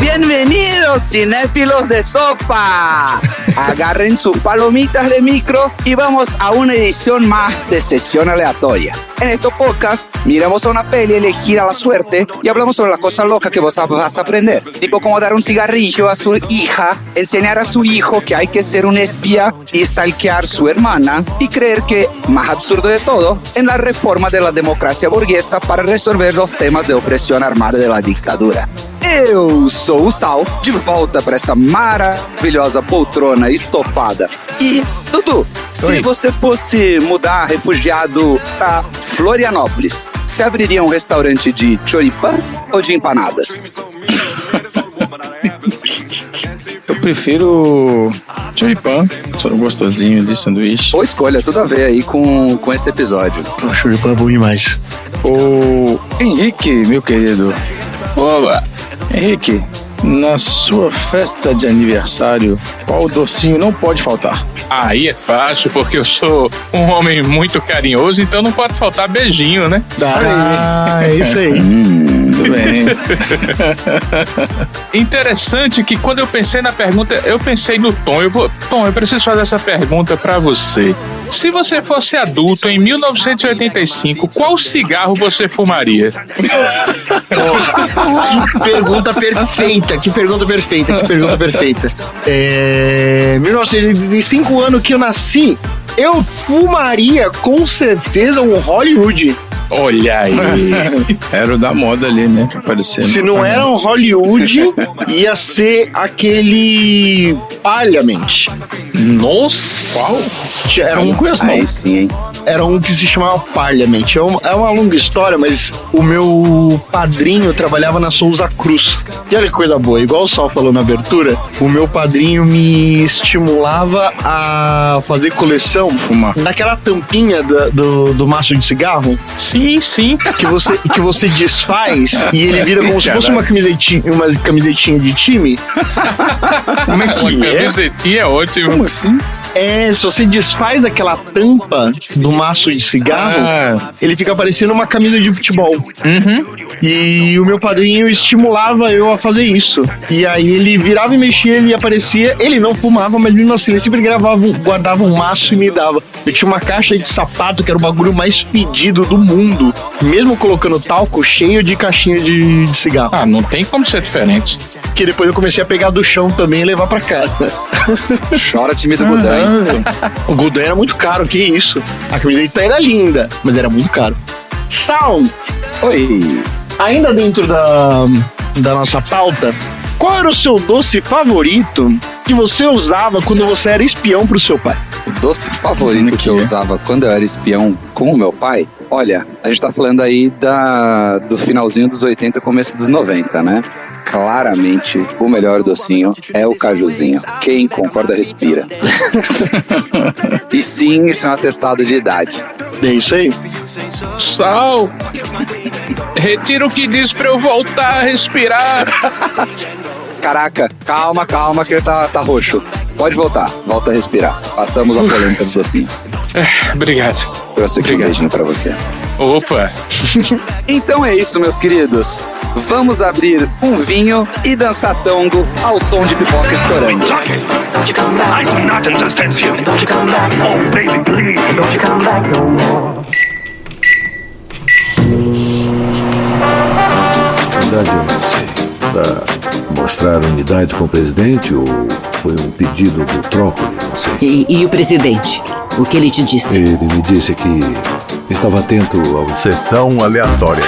Bienvenidos, cinéfilos de sofá. Agarren sus palomitas de micro y vamos a una edición más de Sesión Aleatoria. En estos podcasts miramos a una peli, elegir a la suerte y hablamos sobre las cosas locas que vos vas a aprender. Tipo como dar un cigarrillo a su hija, enseñar a su hijo que hay que ser un espía y stalkear su hermana y creer que, más absurdo de todo, en la reforma de la democracia burguesa para resolver los temas de opresión armada de la dictadura. Eu sou o Sal, de volta para essa maravilhosa poltrona estofada. E, Dudu, se você fosse mudar refugiado para Florianópolis, você abriria um restaurante de choripã ou de empanadas? Eu prefiro choripã, sou gostosinho de sanduíche. Boa escolha, tudo a ver aí com esse episódio. O choripã é bom demais. O Henrique, meu querido. Olá. Henrique, na sua festa de aniversário, qual docinho não pode faltar? Aí é fácil, porque eu sou um homem muito carinhoso, então não pode faltar beijinho, né? É isso aí. Muito bem. Interessante que quando eu pensei na pergunta, eu pensei no Tom. Tom, eu preciso fazer essa pergunta pra você. Se você fosse adulto em 1985, qual cigarro você fumaria? Que pergunta perfeita. 1985, ano que eu nasci, eu fumaria com certeza um Hollywood. Olha aí. Era o da moda ali, né? Que aparecia. Se não era um Hollywood, ia ser aquele Parliament. Nossa! Qual? Era um, Aí sim, hein? era um que se chamava Parliament. É uma longa história, mas o meu padrinho trabalhava na Souza Cruz. E olha que coisa boa, igual o Sal falou na abertura, o meu padrinho me estimulava a fazer coleção, fumar naquela tampinha do maço de cigarro. Sim. Que você desfaz e ele vira como se fosse uma camisetinha de time. Como é que Uma camisetinha é ótimo. Como assim? Se você desfaz aquela tampa do maço de cigarro, ele fica parecendo uma camisa de futebol. E o meu padrinho estimulava eu a fazer isso. E aí ele virava e mexia, ele aparecia. Ele não fumava, mas mesmo assim ele sempre guardava um maço e me dava. Eu tinha uma caixa de sapato que era o bagulho mais fedido do mundo. Mesmo colocando talco, cheio de caixinha de cigarro. Ah, não tem como ser diferente. Que depois eu comecei a pegar do chão também e levar pra casa. Chora, time do Gudan. O Gudan era muito caro, que isso? A camiseta era linda, mas era muito caro. Sal, Oi. ainda dentro da nossa pauta, qual era o seu doce favorito que você usava quando você era espião pro seu pai? O doce favorito que eu usava quando eu era espião com o meu pai? Olha, a gente tá falando aí do finalzinho dos 80 e começo dos 90, né? Claramente, o melhor docinho é o cajuzinho. Quem concorda, respira. E sim, isso é um atestado de idade. É isso aí? Sal! Retira o que diz pra eu voltar a respirar. Caraca, calma que ele tá roxo. Pode voltar, volta a respirar. Passamos a polêmica dos docinhos. Obrigado. Trouxe aqui um beijinho pra você. Opa! Então é isso, meus queridos. Vamos abrir um vinho e dançar tango ao som de pipoca estourando. I do not understand you. Oh, baby, please. Don't you come back no more. Na verdade, eu não sei. Pra mostrar unidade com o presidente ou foi um pedido do Trócoli, não sei. E o presidente? O que ele te disse? Ele me disse que estava atento ao... Sessão aleatória.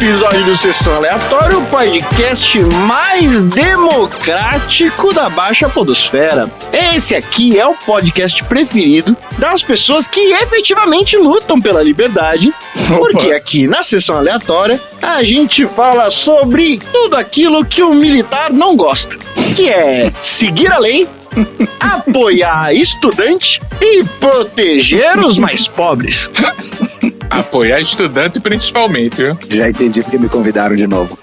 episódio do Sessão Aleatória, o podcast mais democrático da Baixa Podosfera. Esse aqui é o podcast preferido das pessoas que efetivamente lutam pela liberdade, porque aqui na Sessão Aleatória a gente fala sobre tudo aquilo que o militar não gosta, que é seguir a lei, apoiar estudante e proteger os mais pobres. Apoiar estudante principalmente, viu? Já entendi porque me convidaram de novo.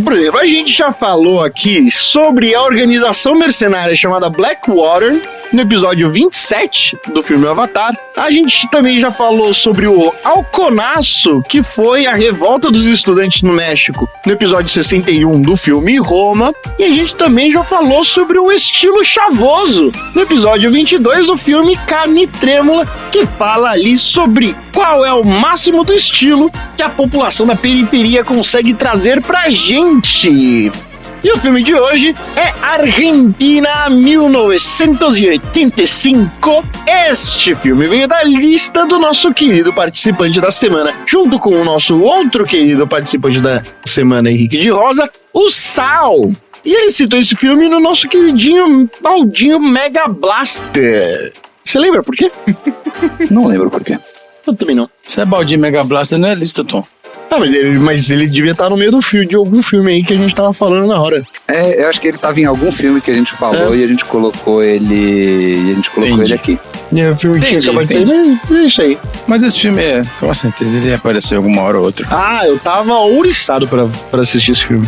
Por exemplo, a gente já falou aqui sobre a organização mercenária chamada Blackwater no episódio 27 do filme Avatar. A gente também já falou sobre o Halconaço, que foi a revolta dos estudantes no México, no episódio 61 do filme Roma. E a gente também já falou sobre o estilo chavoso, no episódio 22 do filme Carne Trêmula, que fala ali sobre qual é o máximo do estilo que a população da periferia consegue trazer pra gente. E o filme de hoje é Argentina 1985. Este filme veio da lista do nosso querido participante da semana, junto com o nosso outro querido participante da semana, Henrique de Rosa, o Sal. E ele citou esse filme no nosso queridinho baldinho Mega Blaster. Você lembra por quê? Não lembro por quê. Eu também não. Se é baldinho Mega Blaster, não é lista, Tom. Ah, mas ele devia estar no meio do filme, de algum filme aí que a gente tava falando na hora. É, eu acho que ele tava em algum filme que a gente falou e a gente colocou ele. E a gente colocou ele aqui. É, o filme que tinha acabado de sair, mas é isso aí. Mas esse filme com certeza, ele apareceu alguma hora ou outra. Ah, eu tava ouriçado pra assistir esse filme.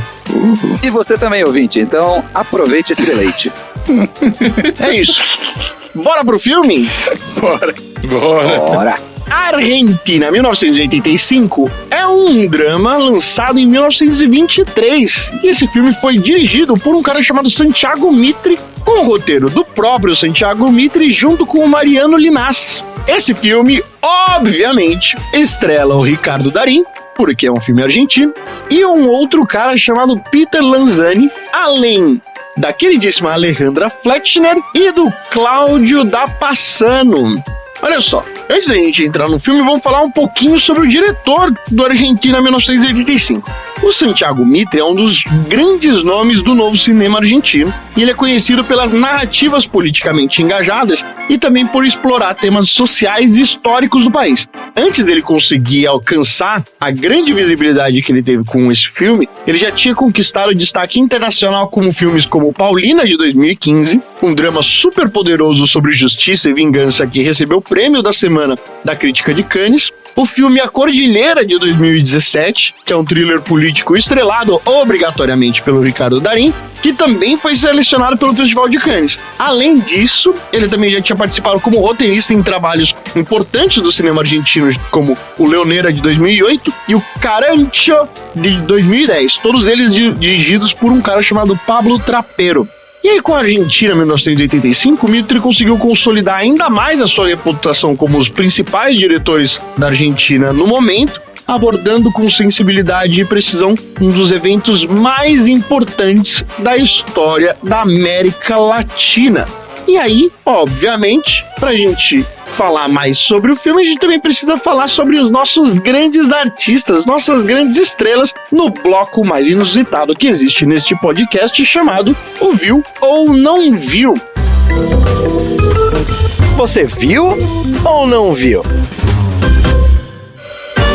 E você também, ouvinte, então aproveite esse deleite. É isso. Bora pro filme? Bora. Bora! Argentina 1985 é um drama lançado em 1923. E esse filme foi dirigido por um cara chamado Santiago Mitre, com o roteiro do próprio Santiago Mitre junto com o Mariano Linás. Esse filme, obviamente, estrela o Ricardo Darín, porque é um filme argentino, e um outro cara chamado Peter Lanzani, além da queridíssima Alejandra Fletcher e do Cláudio Dapassano. Olha só, antes da gente entrar no filme, vamos falar um pouquinho sobre o diretor do Argentina 1985. O Santiago Mitre é um dos grandes nomes do novo cinema argentino, e ele é conhecido pelas narrativas politicamente engajadas e também por explorar temas sociais e históricos do país. Antes dele conseguir alcançar a grande visibilidade que ele teve com esse filme, ele já tinha conquistado destaque internacional com filmes como Paulina, de 2015, um drama super poderoso sobre justiça e vingança que recebeu o prêmio da semana da crítica de Cannes, o filme A Cordilheira, de 2017, que é um thriller político estrelado obrigatoriamente pelo Ricardo Darín, que também foi selecionado pelo Festival de Cannes. Além disso, ele também já tinha participado como roteirista em trabalhos importantes do cinema argentino, como O Leonera, de 2008, e O Carancho, de 2010, todos eles dirigidos por um cara chamado Pablo Trapero. E aí, com a Argentina 1985, Mitre conseguiu consolidar ainda mais a sua reputação como os principais diretores da Argentina no momento, abordando com sensibilidade e precisão um dos eventos mais importantes da história da América Latina. E aí, obviamente, pra gente falar mais sobre o filme, a gente também precisa falar sobre os nossos grandes artistas, nossas grandes estrelas, no bloco mais inusitado que existe neste podcast, chamado O Viu ou Não Viu. Você viu ou não viu?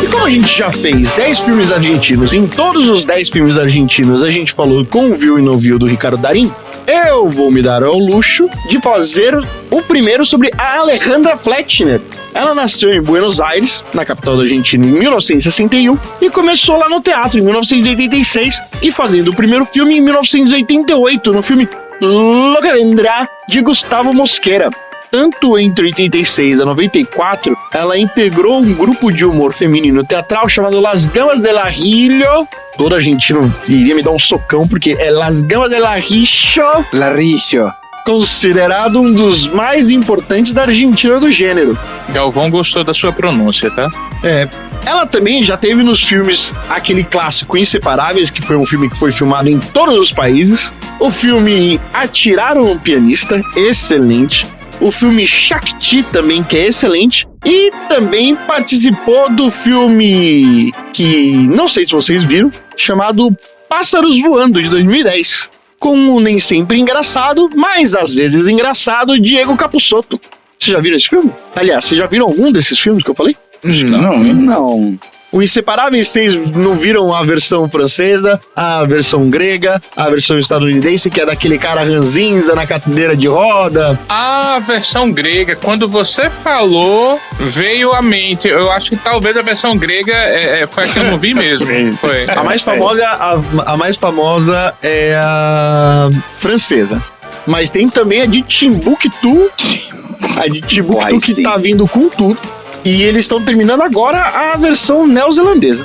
E como a gente já fez 10 filmes argentinos, em todos os 10 filmes argentinos a gente falou com o Viu e Não Viu do Ricardo Darín, eu vou me dar ao luxo de fazer o primeiro sobre a Alejandra Fletcher. Ela nasceu em Buenos Aires, na capital da Argentina, em 1961 e começou lá no teatro em 1986 e fazendo o primeiro filme em 1988, no filme Lo que Vendrá, de Gustavo Mosquera. Tanto entre 86 a 94, ela integrou um grupo de humor feminino teatral chamado Las Gamas de la Rillo. Todo argentino iria me dar um socão, porque é Las Gamas de la Rillo. La Rillo. Considerado um dos mais importantes da Argentina do gênero. Galvão gostou da sua pronúncia, tá? É. Ela também já teve nos filmes aquele clássico Inseparáveis, que foi um filme que foi filmado em todos os países. O filme Atiraram um Pianista, excelente. o filme Shakti também, que é excelente, e também participou do filme que não sei se vocês viram, chamado Pássaros Voando, de 2010, com o nem sempre engraçado, mas às vezes engraçado, Diego Capusotto. Vocês já viram esse filme? Aliás, vocês já viram algum desses filmes que eu falei? Não. O Inseparáveis, vocês não viram a versão francesa, a versão grega, a versão estadunidense, que é daquele cara ranzinza na cadeira de roda? A versão grega, quando você falou, veio à mente. Eu acho que talvez a versão grega foi a que eu não vi mesmo. Foi. A mais famosa é a francesa. Mas tem também a de Timbuktu. A de Timbuktu que tá vindo com tudo. E eles estão terminando agora a versão neozelandesa.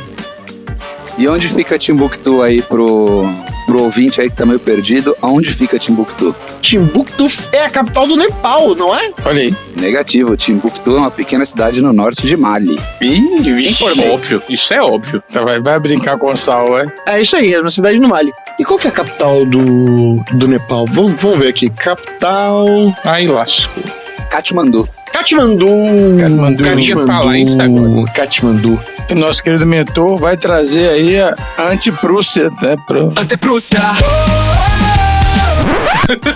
E onde fica Timbuktu aí pro ouvinte aí que tá meio perdido? Aonde fica Timbuktu? Timbuktu é a capital do Nepal, não é? Olha aí. Negativo, Timbuktu é uma pequena cidade no norte de Mali. Óbvio, isso é óbvio. Então vai brincar com o Sal, é? É isso aí, é uma cidade no Mali. E qual que é a capital do Nepal? Vamos ver aqui. Capital... Aí lascou. Katmandu. Katmandu. Eu ia falar isso agora. Katmandu. E nosso querido mentor vai trazer aí a Antiprússia, né? Antiprússia!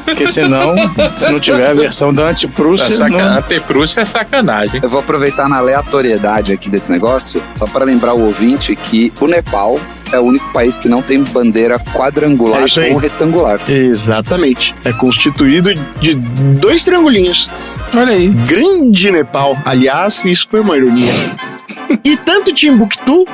Porque senão, se não tiver a versão da Antiprússia... Antiprússia é sacanagem. Eu vou aproveitar na aleatoriedade aqui desse negócio, só para lembrar o ouvinte que o Nepal é o único país que não tem bandeira quadrangular ou retangular. Exatamente. É constituído de 2 triangulinhos. Olha aí. Grande Nepal. Aliás, isso foi uma ironia. E tanto Timbuktu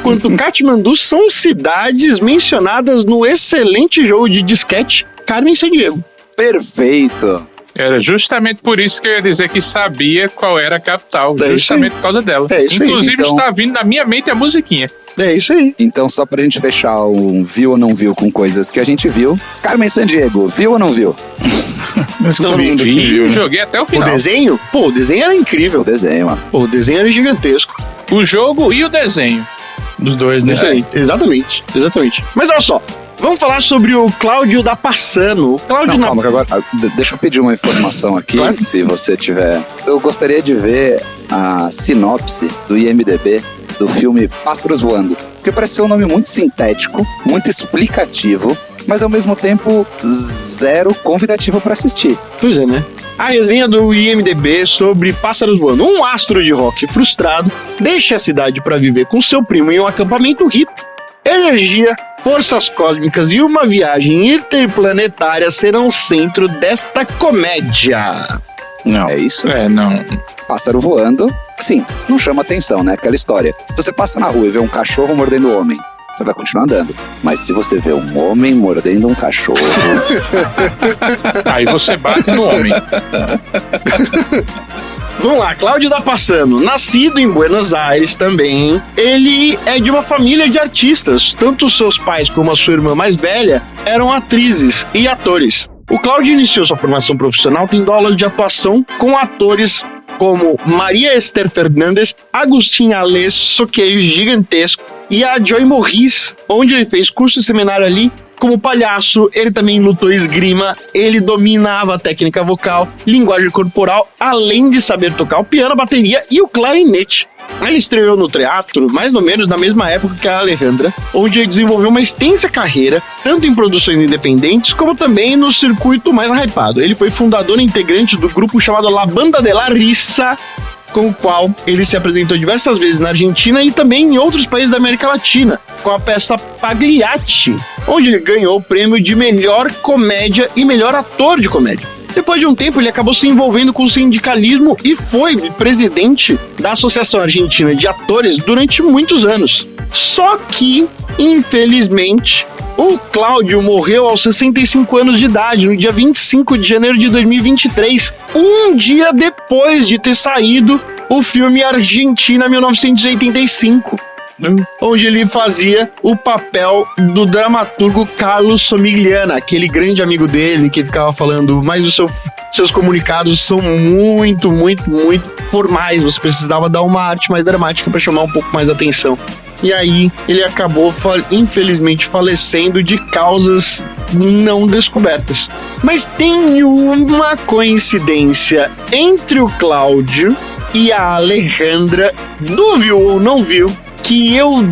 quanto Katmandu são cidades mencionadas no excelente jogo de disquete Carmen Sandiego. Perfeito! Era justamente por isso que eu ia dizer que sabia qual era a capital. Justamente por causa dela. Inclusive está vindo na minha mente a musiquinha. É isso aí. Então, só pra gente fechar um viu ou não viu com coisas que a gente viu. Carmen Sandiego, viu ou não viu? Não vi, eu joguei até o final. O desenho? Pô, o desenho era incrível. O desenho, mano. Pô, o desenho era gigantesco. O jogo e o desenho. Dos dois, né? Isso aí. Exatamente. Mas olha só. Vamos falar sobre o Cláudio da Passano. O Cláudio calma, que agora deixa eu pedir uma informação aqui, claro. Se você tiver. Eu gostaria de ver a sinopse do IMDb do filme Pássaros Voando, porque pareceu um nome muito sintético, muito explicativo, mas ao mesmo tempo zero convidativo para assistir. Pois é, né? A resenha do IMDb sobre Pássaros Voando. Um astro de rock frustrado deixa a cidade para viver com seu primo em um acampamento hippie. Energia, forças cósmicas e uma viagem interplanetária serão o centro desta comédia. Não. É isso? Não. Pássaro voando, sim, não chama atenção, né? Aquela história. Se você passa na rua e vê um cachorro mordendo um homem, você vai continuar andando. Mas se você vê um homem mordendo um cachorro... Aí você bate no homem. Vamos lá, Cláudio da Passano, nascido em Buenos Aires também, ele é de uma família de artistas. Tanto seus pais como a sua irmã mais velha eram atrizes e atores. O Cláudio iniciou sua formação profissional tendo aulas de atuação com atores como Maria Esther Fernandes, Agustin Alesso, que é gigantesco, e a Joy Morris, onde ele fez curso de seminário ali. Como palhaço, ele também lutou esgrima, ele dominava a técnica vocal, linguagem corporal, além de saber tocar o piano, a bateria e o clarinete. Ele estreou no teatro, mais ou menos na mesma época que a Alejandra, onde ele desenvolveu uma extensa carreira, tanto em produções independentes, como também no circuito mais hypado. Ele foi fundador e integrante do grupo chamado La Banda de la Risa, com o qual ele se apresentou diversas vezes na Argentina e também em outros países da América Latina, com a peça Pagliacci, onde ele ganhou o prêmio de melhor comédia e melhor ator de comédia. Depois de um tempo, ele acabou se envolvendo com o sindicalismo e foi presidente da Associação Argentina de Atores durante muitos anos. Só que, infelizmente, o Cláudio morreu aos 65 anos de idade, no dia 25 de janeiro de 2023, um dia depois de ter saído o filme Argentina 1985. Onde ele fazia o papel do dramaturgo Carlos Somigliana, aquele grande amigo dele que ficava falando, mas seus comunicados são muito formais, você precisava dar uma arte mais dramática para chamar um pouco mais a atenção. E aí ele acabou, infelizmente, falecendo de causas não descobertas. Mas tem uma coincidência entre o Cláudio e a Alejandra, do viu ou não viu, que eu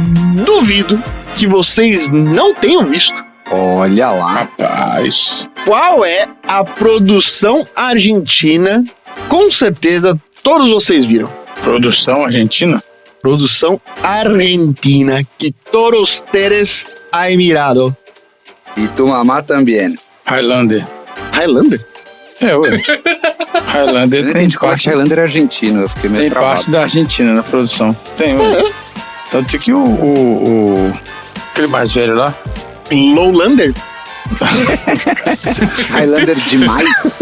duvido que vocês não tenham visto. Olha lá. Rapaz. Qual é a produção argentina? Com certeza todos vocês viram. Produção argentina? Produção argentina que todos ustedes han mirado. E tu mamá também. Highlander. Highlander? Ué. Highlander Eu não tem entendi qual é que parte, Highlander é argentino, eu fiquei meio tem travado. parte da Argentina na produção. Tem, ué. Tanto que aquele mais velho lá. Lowlander? Highlander demais?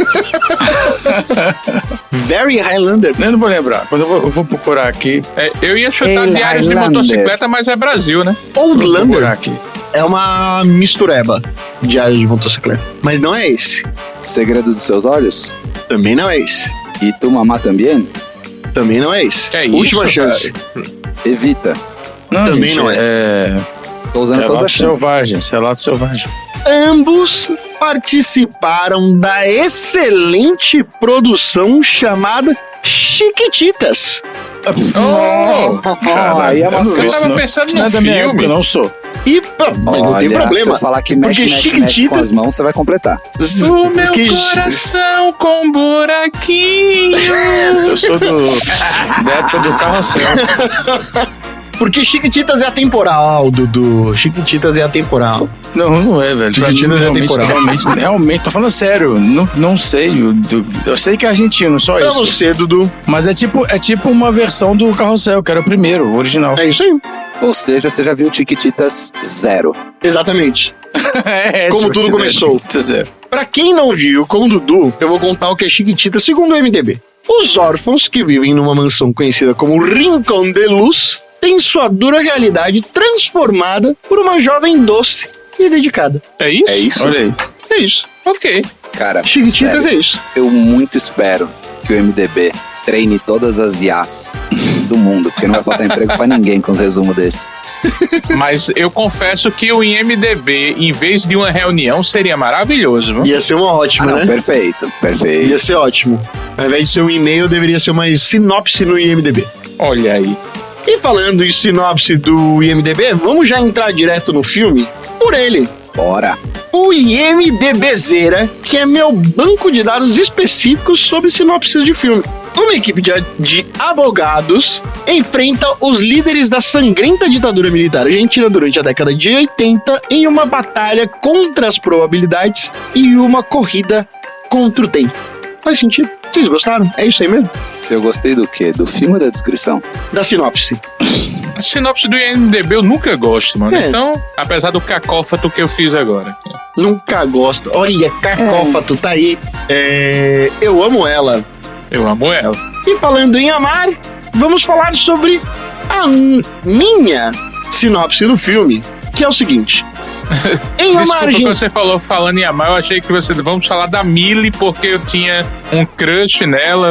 Very Highlander. Eu não vou lembrar. Quando eu vou procurar aqui. Eu ia chutar Ei, Diários de Highlander. Motocicleta, mas é Brasil, né? Vou procurar Outlander aqui. é uma mistureba de Diário de Motocicleta. Mas não é esse. Segredo dos seus olhos? Também não é esse. E tu mamá também? Também não é esse. Que é isso, Última chance. Evita. Não, Também gente, não é. Tô usando todas Relato as chances. Selvagem. Relato Selvagem. Ambos participaram da excelente produção chamada Chiquititas. Aí é uma eu não vi eu isso, tava não. pensando Isso não é no da minha filme. época, eu não sou. E, mas não tem Olha, problema. se eu falar que mexe, porque mexe, mexe com Chiquititas... as mãos, você vai completar. O meu porque- coração com buraquinho. Eu sou da época do Carrossel. Porque Chiquititas é atemporal, Dudu. Chiquititas é atemporal. Não é, velho. Pra mim, Chiquititas é temporal. realmente, tô falando sério. Não sei. Eu sei que é argentino, só Pra isso. você, Dudu. Mas é tipo uma versão do Carrossel, que era o primeiro, o original. É isso aí. Ou seja, você já viu Chiquititas 0. Exatamente. É, Como tudo tipo, começou. Zero. Pra quem não viu, como Dudu, eu vou contar o que é Chiquitita segundo o MDB. Os órfãos que vivem numa mansão conhecida como Rincón de Luz têm sua dura realidade transformada por uma jovem doce e dedicada. É isso? É isso? Olha aí. É isso. Ok. Cara, Chiquititas sério, é isso. eu muito espero que o MDB treine todas as IAs do mundo, porque não vai faltar emprego pra ninguém com os resumos desse. Mas eu confesso que o IMDB, em vez de uma reunião, seria maravilhoso, viu? Ia ser uma Ah, ótima, não, né? perfeito. Ia ser ótimo. Ao invés de ser um e-mail, deveria ser uma sinopse no IMDB. Olha aí. E falando em sinopse do IMDB, vamos já entrar direto no filme? Por ele, Bora. o IMDBzera, que é meu banco de dados específicos sobre sinopses de filme. Uma equipe de abogados enfrenta os líderes da sangrenta ditadura militar argentina durante a década de 80 em uma batalha contra as probabilidades e uma corrida contra o tempo. Faz sentido? Vocês gostaram? É isso aí mesmo? Se eu gostei do quê? Do filme ou da descrição? Da sinopse. A sinopse do IMDB eu nunca gosto, mano. É. Então, apesar do cacófato que eu fiz agora. Nunca gosto. Olha, cacófato, tá aí. Eu amo ela. Eu amo ela. E falando em amar, vamos falar sobre a minha sinopse do filme, que é o seguinte. Em uma Desculpa, quando Argentina... você falou falando em amar, eu achei que você... Vamos falar da Millie, porque eu tinha um crush nela.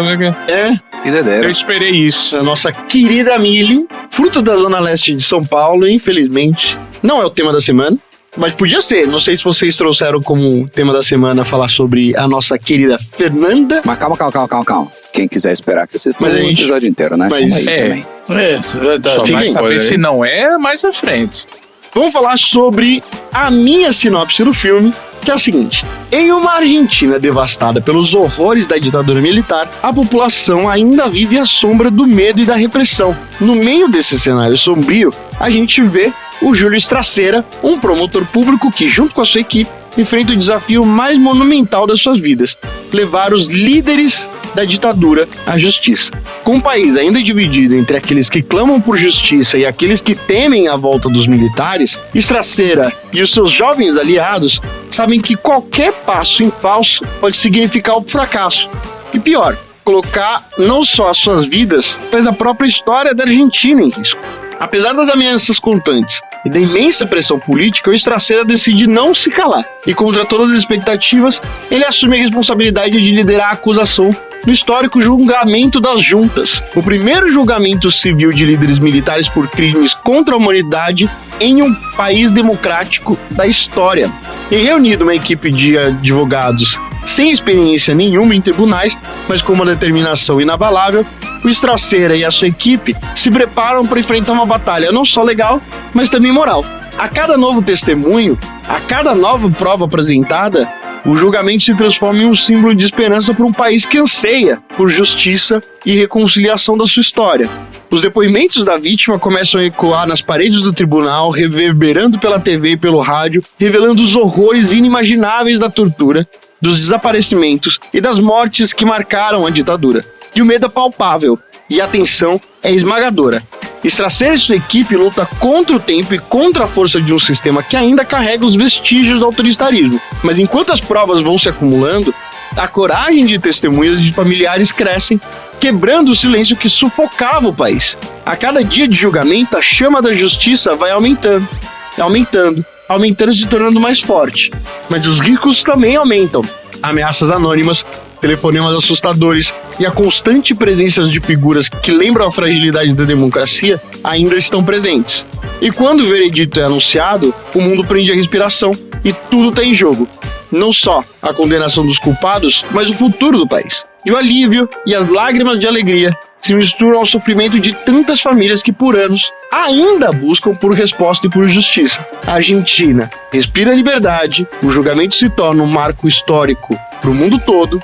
E Eu Dedeira. esperei isso. A nossa querida Millie, fruto da Zona Leste de São Paulo, infelizmente, não é o tema da semana. Mas podia ser. Não sei se vocês trouxeram como tema da semana falar sobre a nossa querida Fernanda. Mas calma. Quem quiser esperar que vocês Mas tenham a o gente- episódio inteiro, né? mas- Calma aí É. também. Você vai dar Só fica vai aí. saber se não é mais à frente. Vamos falar sobre a minha sinopse do filme, que é a seguinte. Em uma Argentina devastada pelos horrores da ditadura militar, a população ainda vive à sombra do medo e da repressão. No meio desse cenário sombrio, a gente vê o Júlio Straceira, um promotor público que, junto com a sua equipe, enfrenta o desafio mais monumental das suas vidas: levar os líderes da ditadura à justiça. Com o país ainda dividido entre aqueles que clamam por justiça e aqueles que temem a volta dos militares, Straceira e os seus jovens aliados sabem que qualquer passo em falso pode significar o fracasso. E pior, colocar não só as suas vidas, mas a própria história da Argentina em risco. Apesar das ameaças constantes e da imensa pressão política, o Estracera decide não se calar. E contra todas as expectativas, ele assume a responsabilidade de liderar a acusação no histórico julgamento das juntas, o primeiro julgamento civil de líderes militares por crimes contra a humanidade em um país democrático da história. E reunido uma equipe de advogados sem experiência nenhuma em tribunais, mas com uma determinação inabalável, o Estracera e a sua equipe se preparam para enfrentar uma batalha não só legal, mas também moral. A cada novo testemunho, a cada nova prova apresentada, o julgamento se transforma em um símbolo de esperança para um país que anseia por justiça e reconciliação da sua história. Os depoimentos da vítima começam a ecoar nas paredes do tribunal, reverberando pela TV e pelo rádio, revelando os horrores inimagináveis da tortura, dos desaparecimentos e das mortes que marcaram a ditadura. E o medo é palpável, e a tensão é esmagadora. Estracera e sua equipe lutam contra o tempo e contra a força de um sistema que ainda carrega os vestígios do autoritarismo. Mas enquanto as provas vão se acumulando, a coragem de testemunhas e de familiares crescem, quebrando o silêncio que sufocava o país. A cada dia de julgamento, a chama da justiça vai aumentando e se tornando mais forte. Mas os riscos também aumentam. Ameaças anônimas, telefonemas assustadores e a constante presença de figuras que lembram a fragilidade da democracia ainda estão presentes. E quando o veredito é anunciado, o mundo prende a respiração e tudo está em jogo. Não só a condenação dos culpados, mas o futuro do país. E o alívio e as lágrimas de alegria se misturam ao sofrimento de tantas famílias que por anos ainda buscam por resposta e por justiça. A Argentina respira liberdade, o julgamento se torna um marco histórico para o mundo todo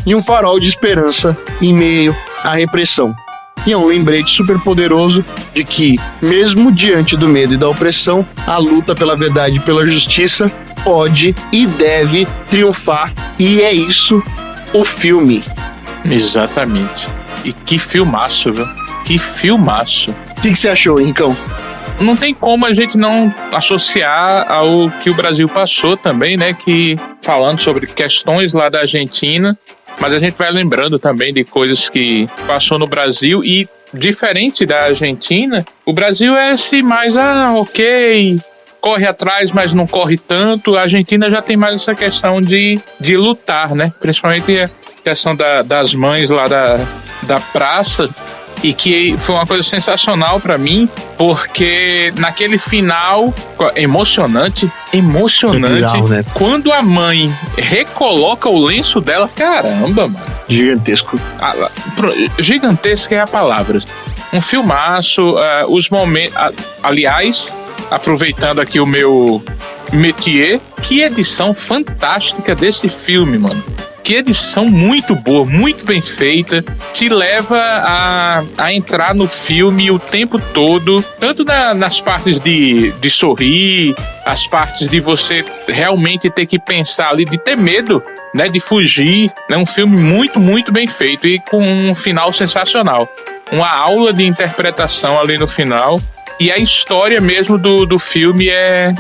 e um farol de esperança em meio à repressão. E é um lembrete super poderoso de que, mesmo diante do medo e da opressão, a luta pela verdade e pela justiça pode e deve triunfar. E é isso o filme. Exatamente. E que filmaço, viu? Que filmaço. O que você achou, Henricão? Não tem como a gente não associar ao que o Brasil passou também, né? Que falando sobre questões lá da Argentina, mas a gente vai lembrando também de coisas que passou no Brasil e, diferente da Argentina, o Brasil é esse mais, ok, corre atrás, mas não corre tanto. A Argentina já tem mais essa questão de lutar, né? Principalmente a questão das mães lá da praça, e que foi uma coisa sensacional pra mim, porque naquele final emocionante, bizarro, né? Quando a mãe recoloca o lenço dela, caramba, mano. Gigantesco. Gigantesca é a palavra. Um filmaço, os momentos... aliás, aproveitando aqui o meu métier, que edição fantástica desse filme, mano. Que edição muito boa, muito bem feita, te leva a entrar no filme o tempo todo, tanto nas partes de sorrir, as partes de você realmente ter que pensar ali, de ter medo, né, de fugir. É um filme muito, muito bem feito e com um final sensacional. Uma aula de interpretação ali no final. E a história mesmo do filme é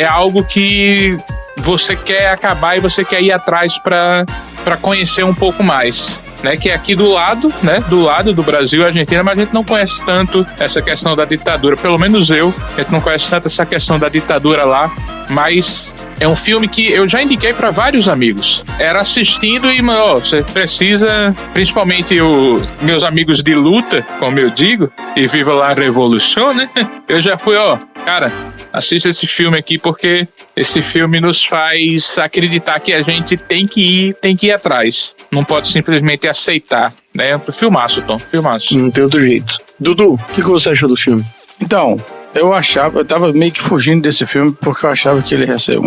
algo que você quer acabar e você quer ir atrás para conhecer um pouco mais, né? Que é aqui do lado, né? Do lado do Brasil e Argentina, mas a gente não conhece tanto essa questão da ditadura. Pelo menos a gente não conhece tanto essa questão da ditadura lá, mas é um filme que eu já indiquei para vários amigos. Era assistindo e, você precisa, principalmente meus amigos de luta, como eu digo, e viva lá a revolução, né? Eu já fui, cara, assista esse filme aqui porque esse filme nos faz acreditar que a gente tem que ir atrás. Não pode simplesmente aceitar, né? Filmaço, Tom, filmaço. Não tem outro jeito. Dudu, o que você achou do filme? Então, eu tava meio que fugindo desse filme porque eu achava que ele ia ser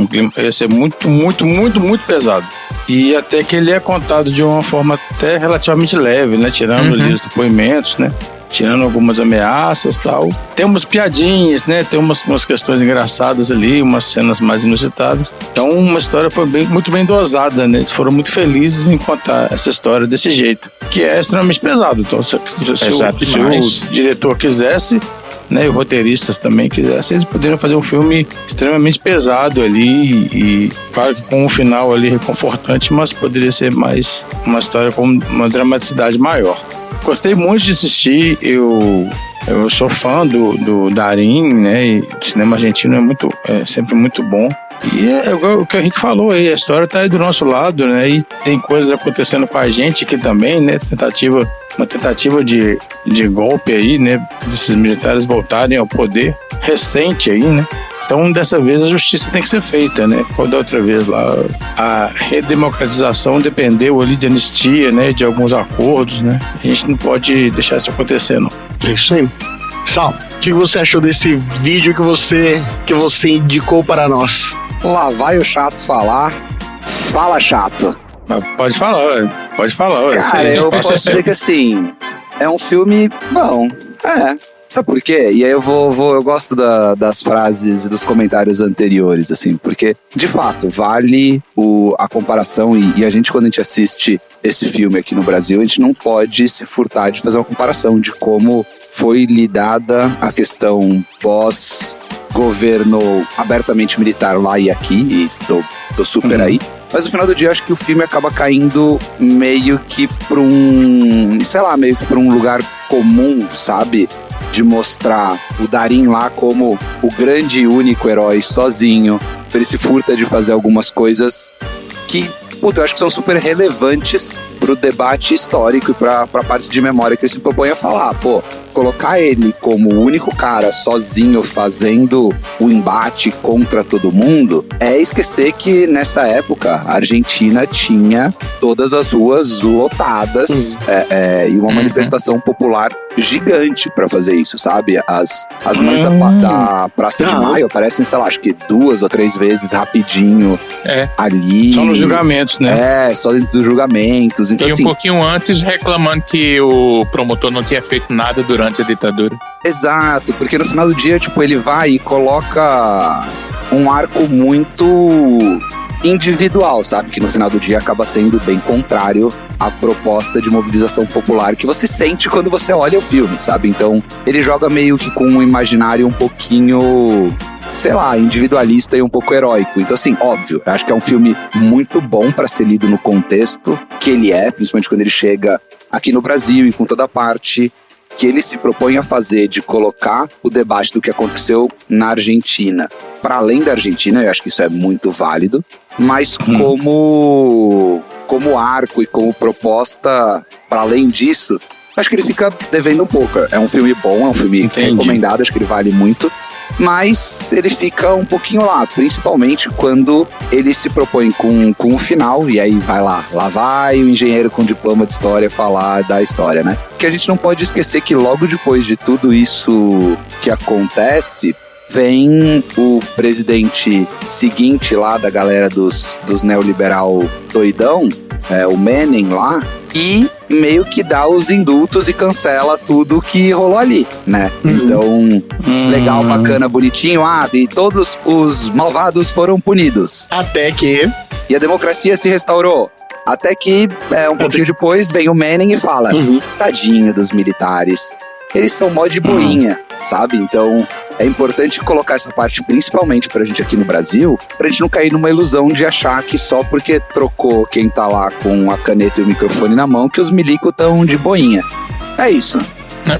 muito, muito, muito, muito pesado. E até que ele é contado de uma forma até relativamente leve, né? Tirando ali os depoimentos, né? Tirando algumas ameaças e tal. Tem umas piadinhas, né? Tem umas questões engraçadas ali, umas cenas mais inusitadas. Então, uma história foi muito bem dosada, né? Eles foram muito felizes em contar essa história desse jeito, que é extremamente pesado. Então, se o diretor quisesse, né, e os roteiristas também quisessem, eles poderiam fazer um filme extremamente pesado ali e claro que com um final ali reconfortante, mas poderia ser mais uma história com uma dramaticidade maior. Gostei muito de assistir, eu Eu sou fã do Darín, né? E o cinema argentino é sempre muito bom. E é o que a gente falou aí, a história tá aí do nosso lado, né? E tem coisas acontecendo com a gente aqui também, né? Uma tentativa de golpe aí, né? Desses militares voltarem ao poder recente aí, né? Então, dessa vez, a justiça tem que ser feita, né? Como da outra vez lá, a redemocratização dependeu ali de anistia, né? De alguns acordos, né? A gente não pode deixar isso acontecer, não. É isso aí. Sal, o que você achou desse vídeo que você indicou para nós? Lá vai o chato falar. Fala, chato. Mas pode falar. Cara, eu posso dizer que assim, é um filme bom. Sabe por quê? E aí eu gosto das frases e dos comentários anteriores, assim, porque, de fato, vale a comparação e a gente, quando a gente assiste esse filme aqui no Brasil, a gente não pode se furtar de fazer uma comparação de como foi lidada a questão pós-governo abertamente militar lá e aqui, e tô super aí. Mas no final do dia, acho que o filme acaba caindo meio que pra um lugar comum, sabe? De mostrar o Darín lá como o grande e único herói sozinho. Ele se furta de fazer algumas coisas que, eu acho que são super relevantes pro debate histórico e pra parte de memória que ele se propõe a falar. Colocar ele como o único cara sozinho fazendo o embate contra todo mundo é esquecer que nessa época a Argentina tinha todas as ruas lotadas e uma manifestação popular gigante pra fazer isso, sabe? As mães da Praça de Maio aparecem, sei lá, acho que 2 ou 3 vezes rapidinho ali. Só nos julgamentos, né? Só dentro dos julgamentos. Então, e assim, um pouquinho antes reclamando que o promotor não tinha feito nada durante a ditadura. Exato, porque no final do dia, ele vai e coloca um arco muito individual, sabe? Que no final do dia acaba sendo bem contrário à proposta de mobilização popular que você sente quando você olha o filme, sabe? Então, ele joga meio que com um imaginário um pouquinho, sei lá, individualista e um pouco heróico. Então, assim, óbvio, acho que é um filme muito bom pra ser lido no contexto que ele é, principalmente quando ele chega aqui no Brasil e com toda a parte que ele se propõe a fazer de colocar o debate do que aconteceu na Argentina para além da Argentina. Eu acho que isso é muito válido, mas como arco e como proposta para além disso, acho que ele fica devendo um pouco. É um filme bom, é um filme recomendado, acho que ele vale muito, mas ele fica um pouquinho lá, principalmente quando ele se propõe com o final, e aí lá vai o engenheiro com diploma de história falar da história, né? Que a gente não pode esquecer que logo depois de tudo isso que acontece, vem o presidente seguinte lá da galera dos neoliberal doidão, o Menem lá, e meio que dá os indultos e cancela tudo que rolou ali, né? Então, legal, bacana, bonitinho, e todos os malvados foram punidos. Até que... E a democracia se restaurou. Até que, um pouquinho depois, vem o Menem e fala, tadinho dos militares, eles são mó de boinha, sabe? Então, é importante colocar essa parte, principalmente pra gente aqui no Brasil, pra gente não cair numa ilusão de achar que só porque trocou quem tá lá com a caneta e o microfone na mão, que os milicos tão de boinha. É isso.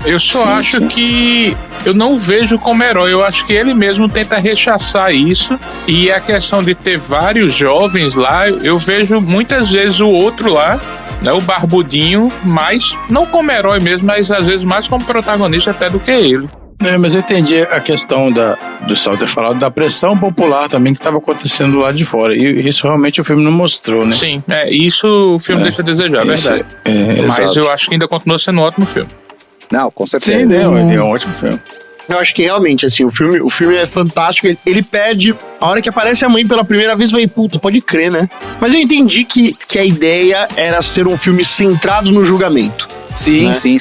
Eu só acho que eu não vejo como herói, eu acho que ele mesmo tenta rechaçar isso, e a questão de ter vários jovens lá, eu vejo muitas vezes o outro lá, né, o barbudinho, mas não como herói mesmo, mas às vezes mais como protagonista até do que ele. Mas eu entendi a questão do Sal ter falado da pressão popular também que estava acontecendo lá de fora. E isso realmente o filme não mostrou, né? Sim, isso o filme deixa a desejar, verdade. Mas exato. Eu acho que ainda continua sendo um ótimo filme. Não, com certeza. Sim, é um ótimo filme. Eu acho que realmente, assim, o filme é fantástico. Ele perde... A hora que aparece a mãe pela primeira vez, eu falei, puta, pode crer, né? Mas eu entendi que a ideia era ser um filme centrado no julgamento. Sim, né? Sim.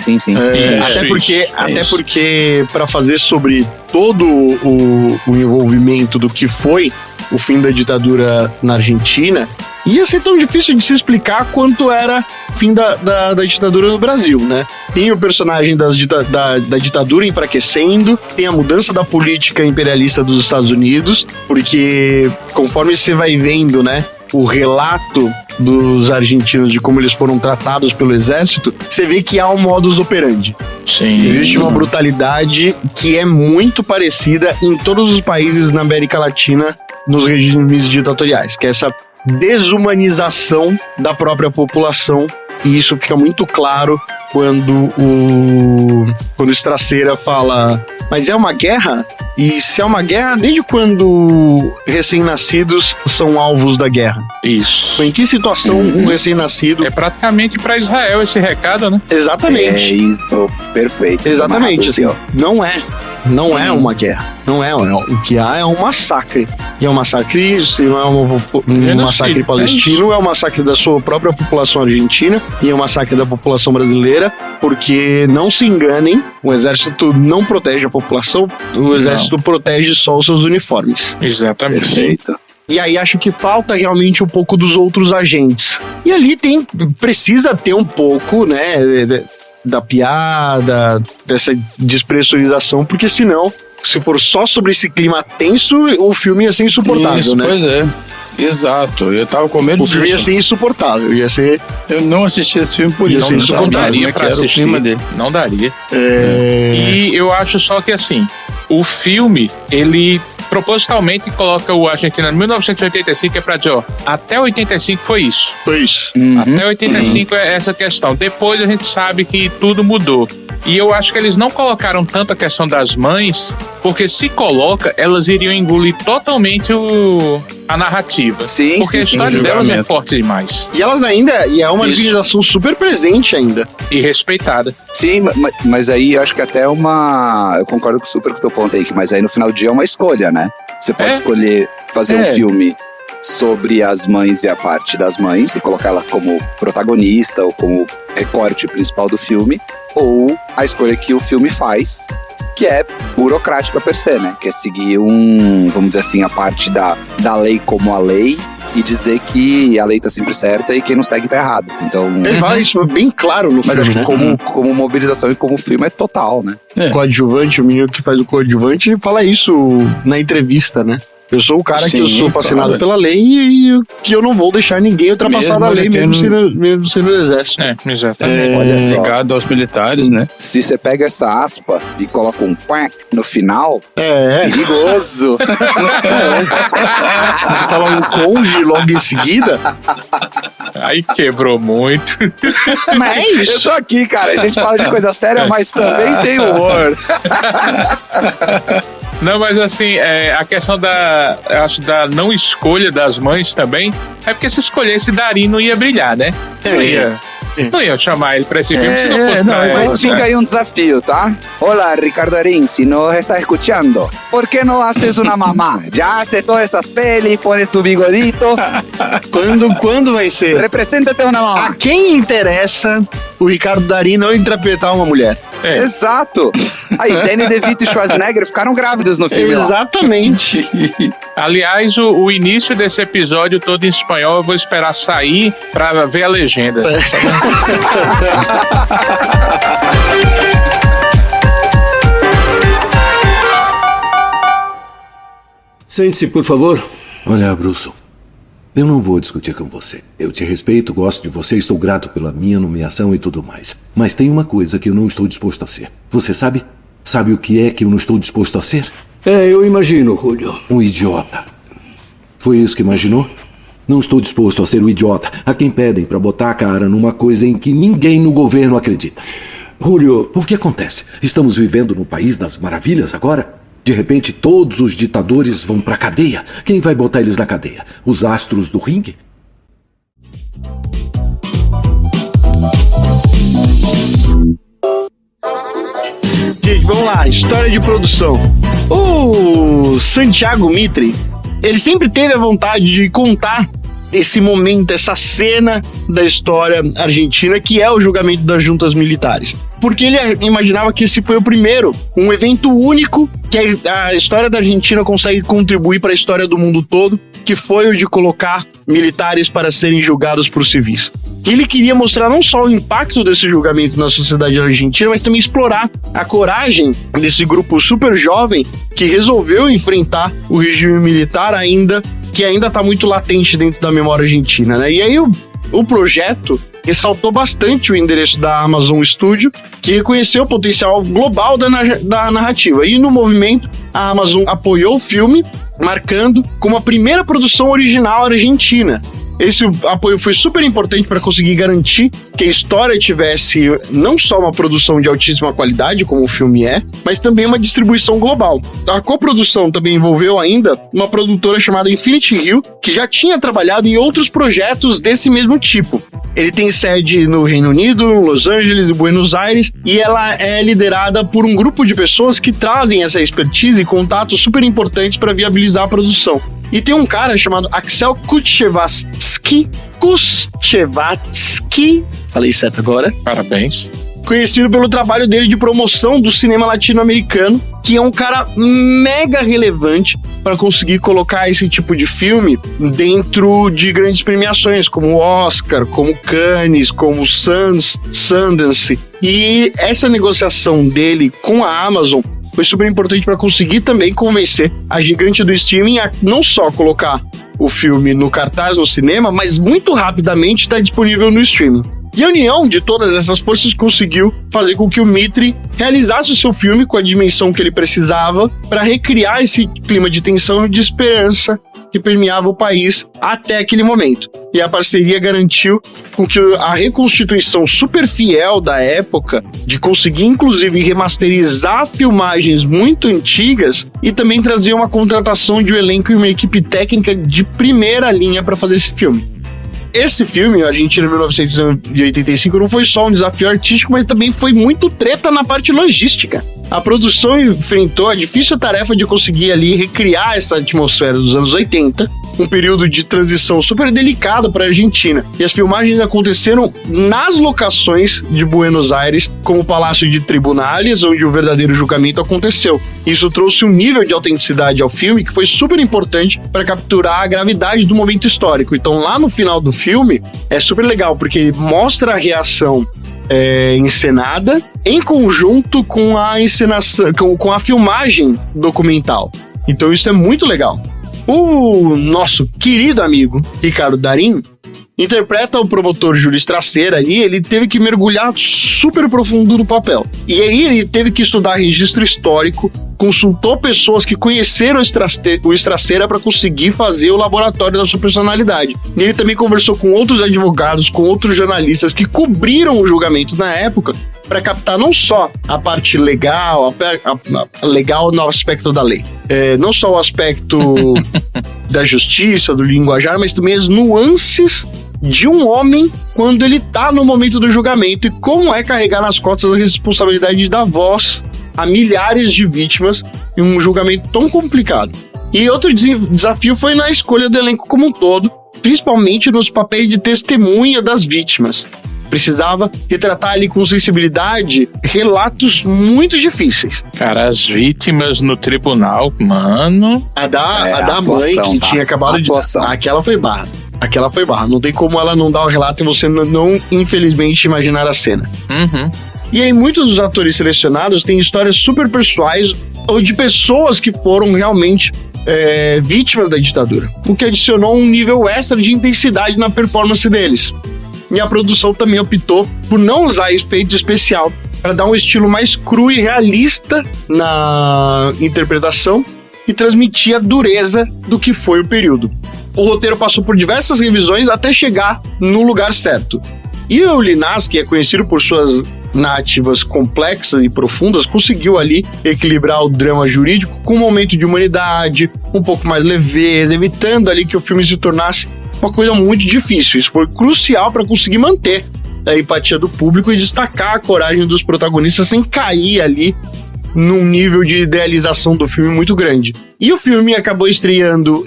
Até porque para fazer sobre todo o envolvimento do que foi o fim da ditadura na Argentina, ia ser tão difícil de se explicar quanto era o fim da ditadura no Brasil, né? Tem o personagem da ditadura enfraquecendo, tem a mudança da política imperialista dos Estados Unidos, porque conforme você vai vendo, né, o relato dos argentinos, de como eles foram tratados pelo exército, você vê que há um modus operandi. Sim. Existe uma brutalidade que é muito parecida em todos os países na América Latina, nos regimes ditatoriais, que é essa desumanização da própria população, e isso fica muito claro quando o Straceira fala, mas é uma guerra? E se é uma guerra, desde quando recém-nascidos são alvos da guerra? Isso. Em que situação um recém-nascido... É praticamente pra Israel esse recado, né? Exatamente. Perfeito. Exatamente, assim, não é uma guerra. Não é. O que há é um massacre. E é um massacre, se não é um massacre palestino, é um massacre da sua própria população argentina e é um massacre da população brasileira, porque não se enganem, o exército não protege a população, o exército protege só os seus uniformes. Exatamente. Perfeito. E aí acho que falta realmente um pouco dos outros agentes. E ali precisa ter um pouco, né, da piada, dessa despressurização, porque senão, se for só sobre esse clima tenso, o filme ia ser insuportável, Isso, né? Pois é. Exato, eu tava com medo O filme ia ser insuportável, ia ser... Eu não assisti esse filme por isso. Não daria pra assistir. Não daria. E eu acho só que assim, o filme, ele propositalmente coloca o Argentina em 1985, é pra dizer, ó, até 85 foi isso. Foi isso. Até 85 é essa questão. Depois a gente sabe que tudo mudou. E eu acho que eles não colocaram tanto a questão das mães, porque se coloca, elas iriam engolir totalmente a narrativa. Sim, porque a história delas é forte demais. E elas ainda, e é uma organização super presente ainda. E respeitada. Sim, mas aí eu acho que até eu concordo super com o teu ponto aí, mas aí no final do dia é uma escolha, né? Você pode escolher fazer um filme sobre as mães e a parte das mães e colocar ela como protagonista ou como recorte principal do filme, ou a escolha que o filme faz, que é burocrática per se, né? Que é seguir vamos dizer assim, a parte da lei como a lei e dizer que a lei tá sempre certa e quem não segue tá errado. Então, ele fala isso bem claro no filme, mas acho que né? como mobilização e como filme é total, né? O coadjuvante, o menino que faz o coadjuvante, fala isso na entrevista, né? Eu sou o cara que eu sou fascinado pela lei e que eu não vou deixar ninguém ultrapassar a lei, mesmo sendo exército. Exatamente. Olha só. Ligado aos militares, né? Se você pega essa aspa e coloca um quack no final, perigoso. Se falar um conge logo em seguida... Aí quebrou muito. Mas é isso. Eu tô aqui, cara. A gente fala de coisa séria, mas também tem humor. Não, mas assim, a questão acho da não escolha das mães também, é porque se escolhesse Darim não ia brilhar, né? Não ia chamar ele pra esse filme se não fosse pra mas fica aí um desafio, tá? Olá, Ricardo Darín, si nos está escuchando, ¿por qué no haces una mamá? Ya hace todas esas pelis, pones tu bigodito. Quando vai ser? Representa-te uma mamá. A quem interessa o Ricardo Darín não interpretar uma mulher? Exato. Aí, Danny DeVito e Schwarzenegger ficaram grávidos no filme. Exatamente. Aliás, o início desse episódio todo em espanhol eu vou esperar sair pra ver a legenda. Sente-se, por favor. Olha, Bruce, eu não vou discutir com você. Eu te respeito, gosto de você, estou grato pela minha nomeação e tudo mais. Mas tem uma coisa que eu não estou disposto a ser. Você sabe? Sabe o que é que eu não estou disposto a ser? Eu imagino, Julio. Um idiota. Foi isso que imaginou? Não estou disposto a ser o idiota a quem pedem para botar a cara numa coisa em que ninguém no governo acredita. Julio, o que acontece? Estamos vivendo no país das maravilhas agora? De repente, todos os ditadores vão pra cadeia. Quem vai botar eles na cadeia? Os astros do ringue? Gente, vamos lá. História de produção. O Santiago Mitre, ele sempre teve a vontade de contar esse momento, essa cena da história argentina, que é o julgamento das juntas militares. Porque ele imaginava que esse foi o primeiro, um evento único que a história da Argentina consegue contribuir para a história do mundo todo, que foi o de colocar militares para serem julgados por civis. Ele queria mostrar não só o impacto desse julgamento na sociedade argentina, mas também explorar a coragem desse grupo super jovem que resolveu enfrentar o regime militar que ainda está muito latente dentro da memória argentina, né? E aí O projeto ressaltou bastante o endereço da Amazon Studio, que reconheceu o potencial global da narrativa. E no movimento, a Amazon apoiou o filme, marcando como a primeira produção original argentina. Esse apoio foi super importante para conseguir garantir que a história tivesse não só uma produção de altíssima qualidade, como o filme é, mas também uma distribuição global. A coprodução também envolveu ainda uma produtora chamada Infinity Hill, que já tinha trabalhado em outros projetos desse mesmo tipo. Ele tem sede no Reino Unido, Los Angeles e Buenos Aires, e ela é liderada por um grupo de pessoas que trazem essa expertise e contatos super importantes para viabilizar a produção. E tem um cara chamado Axel Kuchevatsky, falei certo agora? Parabéns. Conhecido pelo trabalho dele de promoção do cinema latino-americano, que é um cara mega relevante para conseguir colocar esse tipo de filme dentro de grandes premiações, como o Oscar, como Cannes, como Sundance. E essa negociação dele com a Amazon foi super importante para conseguir também convencer a gigante do streaming a não só colocar o filme no cartaz no cinema, mas muito rapidamente está disponível no streaming. E a união de todas essas forças conseguiu fazer com que o Mitri realizasse o seu filme com a dimensão que ele precisava para recriar esse clima de tensão e de esperança que permeava o país até aquele momento. E a parceria garantiu com que a reconstituição super fiel da época, de conseguir inclusive remasterizar filmagens muito antigas e também trazer uma contratação de um elenco e uma equipe técnica de primeira linha para fazer esse filme. Esse filme, Argentina 1985, não foi só um desafio artístico, mas também foi muito treta na parte logística. A produção enfrentou a difícil tarefa de conseguir ali recriar essa atmosfera dos anos 80, um período de transição super delicado para a Argentina. E as filmagens aconteceram nas locações de Buenos Aires, como o Palácio de Tribunales, onde o verdadeiro julgamento aconteceu. Isso trouxe um nível de autenticidade ao filme que foi super importante para capturar a gravidade do momento histórico. Então, lá no final do filme, é super legal, porque ele mostra a reação encenada em conjunto com a encenação, com a filmagem documental. Então isso é muito legal. O nosso querido amigo Ricardo Darín interpreta o promotor Júlio Straceira ali. Ele teve que mergulhar super profundo no papel. E aí ele teve que estudar registro histórico, consultou pessoas que conheceram o Straceira para conseguir fazer o laboratório da sua personalidade. E ele também conversou com outros advogados, com outros jornalistas que cobriram o julgamento na época, para captar não só a parte legal, legal no aspecto da lei, não só o aspecto da justiça, do linguajar, mas também as nuances de um homem quando ele tá no momento do julgamento e como é carregar nas costas a responsabilidade de dar voz a milhares de vítimas em um julgamento tão complicado. E outro desafio foi na escolha do elenco como um todo, principalmente nos papéis de testemunha das vítimas. Precisava retratar ali com sensibilidade relatos muito difíceis. Cara, as vítimas no tribunal, mano... A da mãe que tinha acabado de... Aquela foi barra. Não tem como ela não dar o relato e você não infelizmente, imaginar a cena. Uhum. E aí, muitos dos atores selecionados têm histórias super pessoais ou de pessoas que foram realmente vítimas da ditadura, o que adicionou um nível extra de intensidade na performance deles. E a produção também optou por não usar efeito especial para dar um estilo mais cru e realista na interpretação e transmitir a dureza do que foi o período. O roteiro passou por diversas revisões até chegar no lugar certo. E o Linás, que é conhecido por suas narrativas complexas e profundas, conseguiu ali equilibrar o drama jurídico com um momento de humanidade, um pouco mais leveza, evitando ali que o filme se tornasse uma coisa muito difícil. Isso foi crucial para conseguir manter a empatia do público e destacar a coragem dos protagonistas sem cair ali num nível de idealização do filme muito grande. E o filme acabou estreando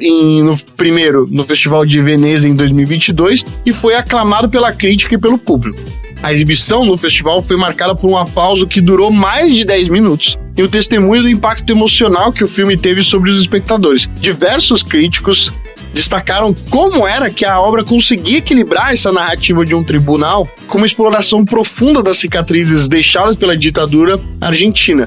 primeiro no Festival de Veneza em 2022 e foi aclamado pela crítica e pelo público. A exibição no festival foi marcada por um aplauso que durou mais de 10 minutos e o testemunho do impacto emocional que o filme teve sobre os espectadores. Diversos críticos destacaram como era que a obra conseguia equilibrar essa narrativa de um tribunal com uma exploração profunda das cicatrizes deixadas pela ditadura argentina.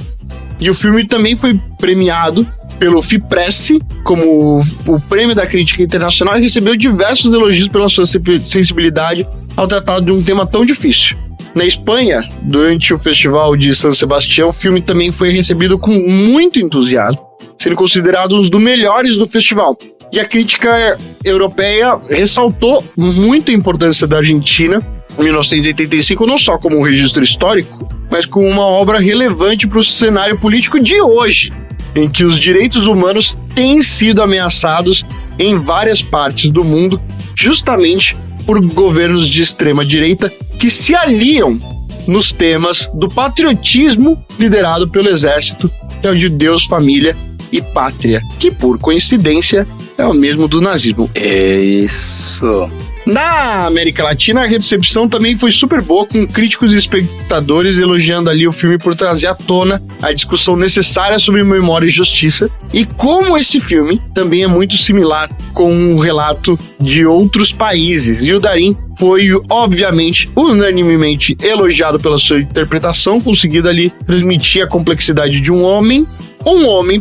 E o filme também foi premiado pelo FIPRESS como o Prêmio da Crítica Internacional e recebeu diversos elogios pela sua sensibilidade ao tratar de um tema tão difícil. Na Espanha, durante o Festival de San Sebastián, o filme também foi recebido com muito entusiasmo, sendo considerado um dos melhores do festival. E a crítica europeia ressaltou muito a importância da Argentina em 1985, não só como um registro histórico, mas como uma obra relevante para o cenário político de hoje, em que os direitos humanos têm sido ameaçados em várias partes do mundo, justamente por governos de extrema-direita que se aliam nos temas do patriotismo liderado pelo exército, que é o de Deus, família e pátria, que por coincidência é o mesmo do nazismo. É isso. Na América Latina, a recepção também foi super boa, com críticos e espectadores elogiando ali o filme por trazer à tona a discussão necessária sobre memória e justiça, e como esse filme também é muito similar com um relato de outros países. E o Darín foi, obviamente, unanimemente elogiado pela sua interpretação, conseguindo ali transmitir a complexidade de um homem,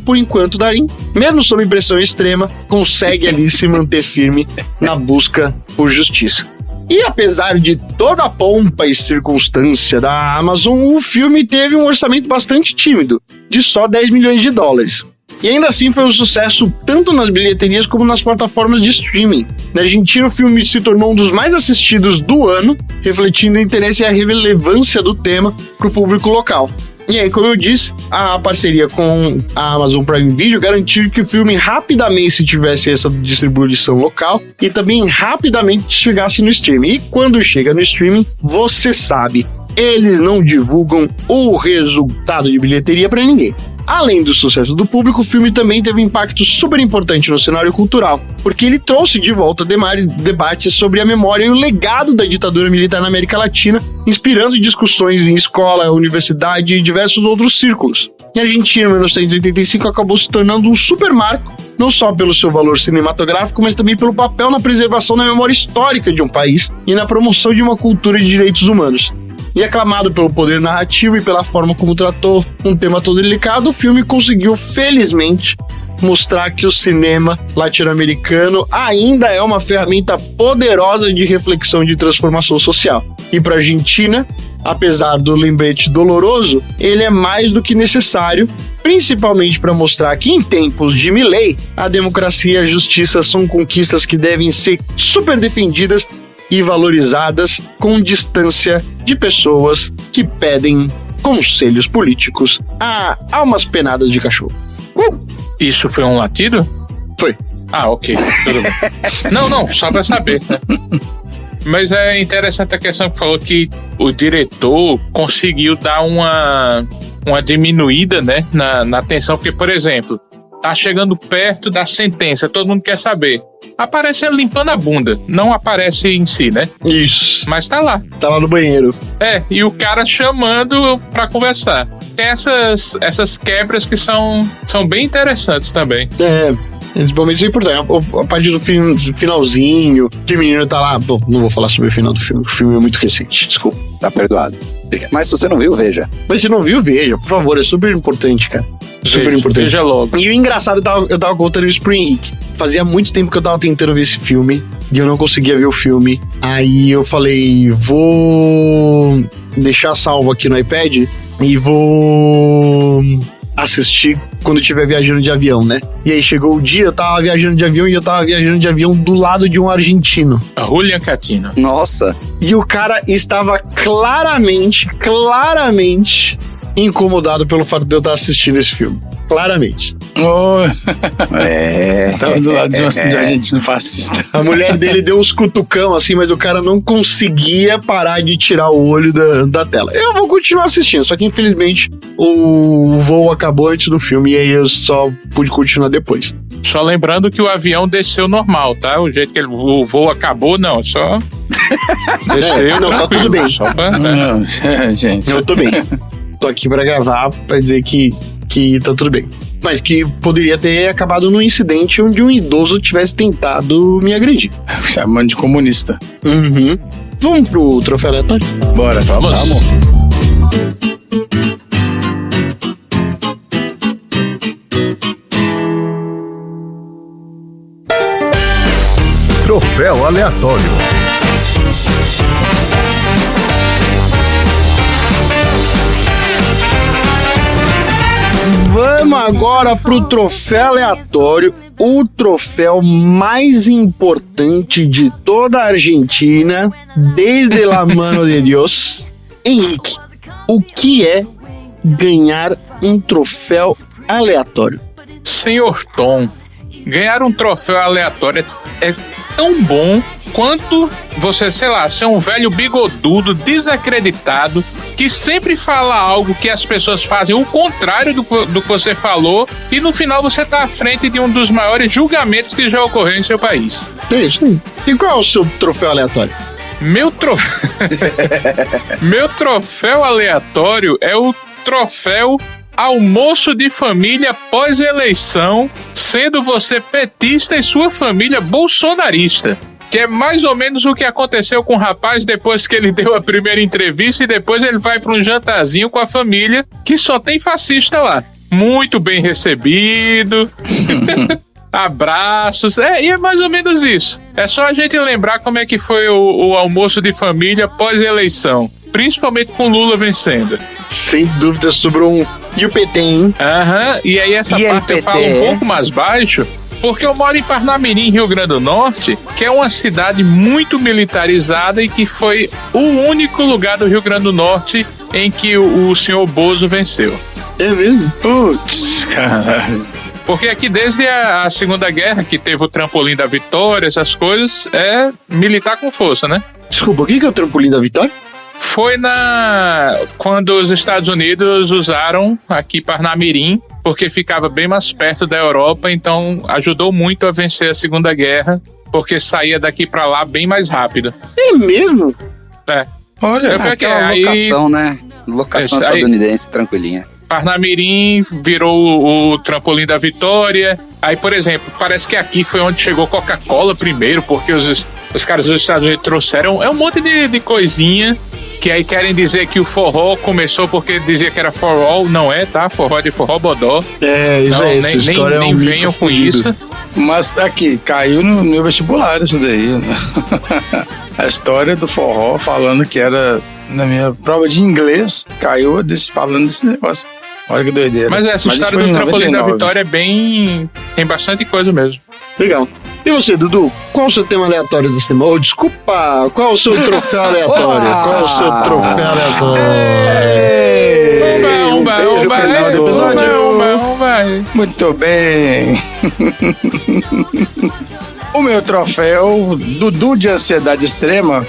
por enquanto, Darín, mesmo sob pressão extrema, consegue ali se manter firme na busca por justiça. E apesar de toda a pompa e circunstância da Amazon, o filme teve um orçamento bastante tímido, de só 10 milhões de dólares. E ainda assim foi um sucesso tanto nas bilheterias como nas plataformas de streaming. Na Argentina, o filme se tornou um dos mais assistidos do ano, refletindo o interesse e a relevância do tema para o público local. E aí, como eu disse, a parceria com a Amazon Prime Video garantiu que o filme rapidamente tivesse essa distribuição local e também rapidamente chegasse no streaming. E quando chega no streaming, você sabe, eles não divulgam o resultado de bilheteria para ninguém. Além do sucesso do público, o filme também teve um impacto super importante no cenário cultural, porque ele trouxe de volta debates sobre a memória e o legado da ditadura militar na América Latina, inspirando discussões em escola, universidade e diversos outros círculos. E a Argentina, em 1985, acabou se tornando um super marco, não só pelo seu valor cinematográfico, mas também pelo papel na preservação da memória histórica de um país e na promoção de uma cultura de direitos humanos. E aclamado pelo poder narrativo e pela forma como tratou um tema tão delicado, o filme conseguiu, felizmente, mostrar que o cinema latino-americano ainda é uma ferramenta poderosa de reflexão e de transformação social. E para a Argentina, apesar do lembrete doloroso, ele é mais do que necessário, principalmente para mostrar que em tempos de Milei, a democracia e a justiça são conquistas que devem ser super defendidas e valorizadas com distância de pessoas que pedem conselhos políticos a almas penadas de cachorro. Isso foi um latido? Foi. Ah, ok. Tudo bem. Não, só pra saber, né? Mas é interessante a questão que falou que o diretor conseguiu dar uma diminuída, né, na tensão, porque, por exemplo, tá chegando perto da sentença, todo mundo quer saber. Aparece ele limpando a bunda, não aparece em si, né? Isso. Mas tá lá. Tá lá no banheiro. E o cara chamando pra conversar. Tem essas quebras que são bem interessantes também. Esse momento é importante. A partir do finalzinho, que o menino tá lá. Bom, não vou falar sobre o final do filme, o filme é muito recente, desculpa. Tá perdoado. Mas se você não viu, veja. Mas se não viu, veja, por favor, é super importante, cara. Super importante. Veja logo. E o engraçado, eu tava contando isso pro Henrique. Fazia muito tempo que eu tava tentando ver esse filme e eu não conseguia ver o filme. Aí eu falei, vou deixar salvo aqui no iPad e vou assistir quando eu estiver viajando de avião, né? E aí chegou o dia, eu tava viajando de avião e eu tava viajando de avião do lado de um argentino. Julian Catino. Nossa. E o cara estava claramente incomodado pelo fato de eu estar assistindo esse filme. Claramente. Tava do lado de um argentino fascista. A mulher dele deu uns cutucão assim, mas o cara não conseguia parar de tirar o olho da tela. Eu vou continuar assistindo, só que infelizmente o voo acabou antes do filme e aí eu só pude continuar depois. Só lembrando que o avião desceu normal, tá? O jeito que o voo acabou, não, só desceu. Não, tá tudo bem. Só pra, Gente. Eu tô bem. Tô aqui pra gravar, pra dizer que tá tudo bem. Mas que poderia ter acabado num incidente onde um idoso tivesse tentado me agredir. Chamando de comunista. Uhum. Vamos pro troféu aleatório? Bora, vamos. Troféu Aleatório. Vamos agora pro troféu aleatório, o troféu mais importante de toda a Argentina, desde la mano de Dios. Henrique, o que é ganhar um troféu aleatório? Senhor Tom, ganhar um troféu aleatório é tão bom quanto você, sei lá, ser um velho bigodudo, desacreditado, que sempre fala algo que as pessoas fazem o contrário do que você falou, e no final você tá à frente de um dos maiores julgamentos que já ocorreu em seu país. É isso aí. E qual é o seu troféu aleatório? Meu troféu aleatório é o troféu almoço de família pós-eleição, sendo você petista e sua família bolsonarista. Que é mais ou menos o que aconteceu com o rapaz depois que ele deu a primeira entrevista e depois ele vai para um jantarzinho com a família, que só tem fascista lá. Muito bem recebido, abraços, e é mais ou menos isso. É só a gente lembrar como é que foi o almoço de família pós-eleição, principalmente com Lula vencendo. Sem dúvida, sobrou um... E o PT, hein? E aí essa parte eu falo um pouco mais baixo, porque eu moro em Parnamirim, Rio Grande do Norte, que é uma cidade muito militarizada e que foi o único lugar do Rio Grande do Norte em que o senhor Bozo venceu. É mesmo? Putz, caralho. Porque aqui desde a Segunda Guerra, que teve o trampolim da vitória, essas coisas, é militar com força, né? Desculpa, o que é o trampolim da vitória? Foi quando os Estados Unidos usaram aqui Parnamirim, porque ficava bem mais perto da Europa, então ajudou muito a vencer a Segunda Guerra, porque saía daqui pra lá bem mais rápido. É mesmo? É. Olha, aquela locação, né? Locação estadunidense, tranquilinha. Parnamirim virou o trampolim da vitória. Aí, por exemplo, parece que aqui foi onde chegou Coca-Cola primeiro, porque os caras dos Estados Unidos trouxeram um monte de coisinha, que aí querem dizer que o forró começou porque dizia que era for all, não é, tá? Forró de forró bodó. Isso não, é essa história. Nem venham com isso. Mas aqui, caiu no meu vestibular isso daí, né? A história do forró falando que era na minha prova de inglês, caiu falando desse negócio. Olha que doideira. Mas essa história do trampolim da vitória é bem... tem bastante coisa mesmo. Legal. E você, Dudu? Qual o seu tema aleatório desse tema? Oh, desculpa, qual o seu troféu aleatório? Qual o seu troféu aleatório? Beijo final do episódio. Muito bem. O meu troféu, Dudu de ansiedade extrema,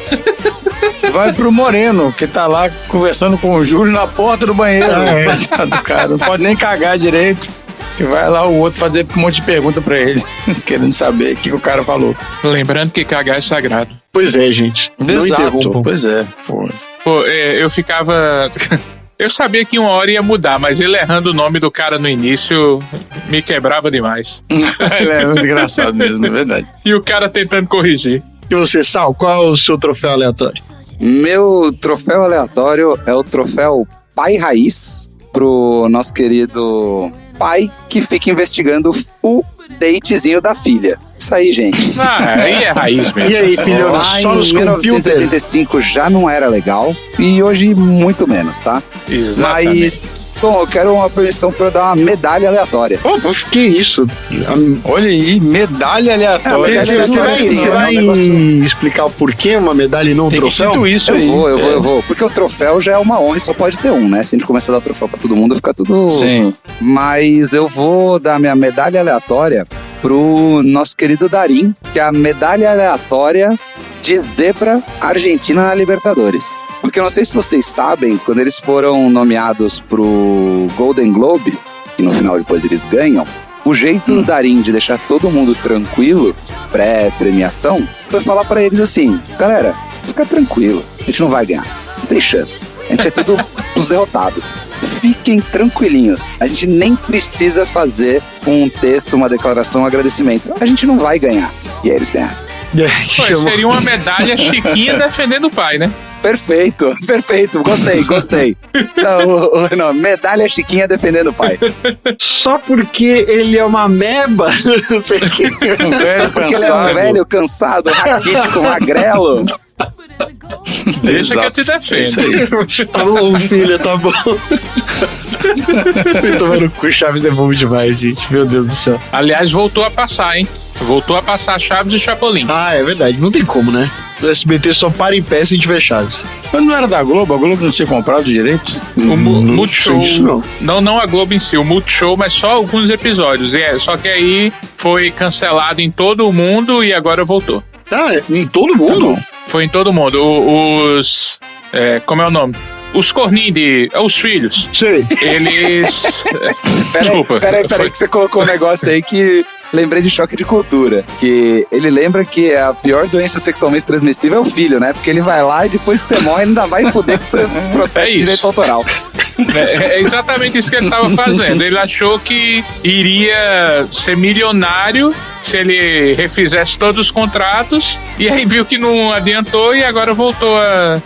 vai pro Moreno, que tá lá conversando com o Júlio na porta do banheiro. Do cara, não pode nem cagar direito. Que vai lá o outro fazer um monte de pergunta pra ele, querendo saber o que o cara falou. Lembrando que cagar é sagrado. Pois é, gente. Não interrompam. Pois é. Pô, eu ficava... Eu sabia que uma hora ia mudar, mas ele errando o nome do cara no início me quebrava demais. Ele é muito engraçado mesmo, é verdade. E o cara tentando corrigir. E você, Sal, qual é o seu troféu aleatório? Meu troféu aleatório é o troféu Pai Raiz, pro nosso querido pai que fica investigando o datezinho da filha. Isso aí, gente. Aí é raiz mesmo. E aí, filho, só nos 1975 já não era legal e hoje muito menos, tá? Exatamente. Mas, bom, eu quero uma permissão pra eu dar uma medalha aleatória. Opa, que isso? Olha aí, medalha aleatória. Você vai explicar o porquê uma medalha e não um troféu? Tem isso eu aí. Eu vou. Porque o troféu já é uma honra e só pode ter um, né? Se a gente começar a dar troféu pra todo mundo, fica tudo... Sim. Mas eu vou dar minha medalha aleatória pro nosso querido Darim, que é a medalha aleatória de zebra argentina na Libertadores. Porque eu não sei se vocês sabem, quando eles foram nomeados pro Golden Globe, que no final depois eles ganham, o jeito do Darim de deixar todo mundo tranquilo, pré-premiação, foi falar pra eles assim: galera, fica tranquilo, a gente não vai ganhar, não tem chance. A gente é tudo os derrotados. Fiquem tranquilinhos. A gente nem precisa fazer um texto, uma declaração, um agradecimento. A gente não vai ganhar. E aí eles ganharam. Seria uma medalha Chiquinha defendendo o pai, né? Perfeito. Gostei. Não, medalha Chiquinha defendendo o pai. Só porque ele é uma meba, não sei o que. Só porque ele é um velho cansado, raquítico, magrelo. Deixa que eu te defendo. Tá bom, filha, tá bom. Me tomando cu, Chaves é bom demais, gente. Meu Deus do céu. Aliás, voltou a passar, hein? Voltou a passar Chaves e Chapolin. Ah, é verdade. Não tem como, né? O SBT só para em pé se tiver Chaves. Mas não era da Globo? A Globo não tinha comprado direito? O Multishow. Isso não. Não a Globo em si, o Multishow, mas só alguns episódios. Só que aí foi cancelado em todo o mundo e agora voltou. Ah, em todo mundo? Foi em todo mundo. Como é o nome? Os corninhos os filhos. Sei. Eles... Peraí, que você colocou um negócio aí que... Lembrei de Choque de Cultura, que ele lembra que a pior doença sexualmente transmissível é o filho, né? Porque ele vai lá e depois que você morre, ele ainda vai foder com esse processo de direito autoral. É exatamente isso que ele estava fazendo. Ele achou que iria ser milionário se ele refizesse todos os contratos, e aí viu que não adiantou e agora voltou a...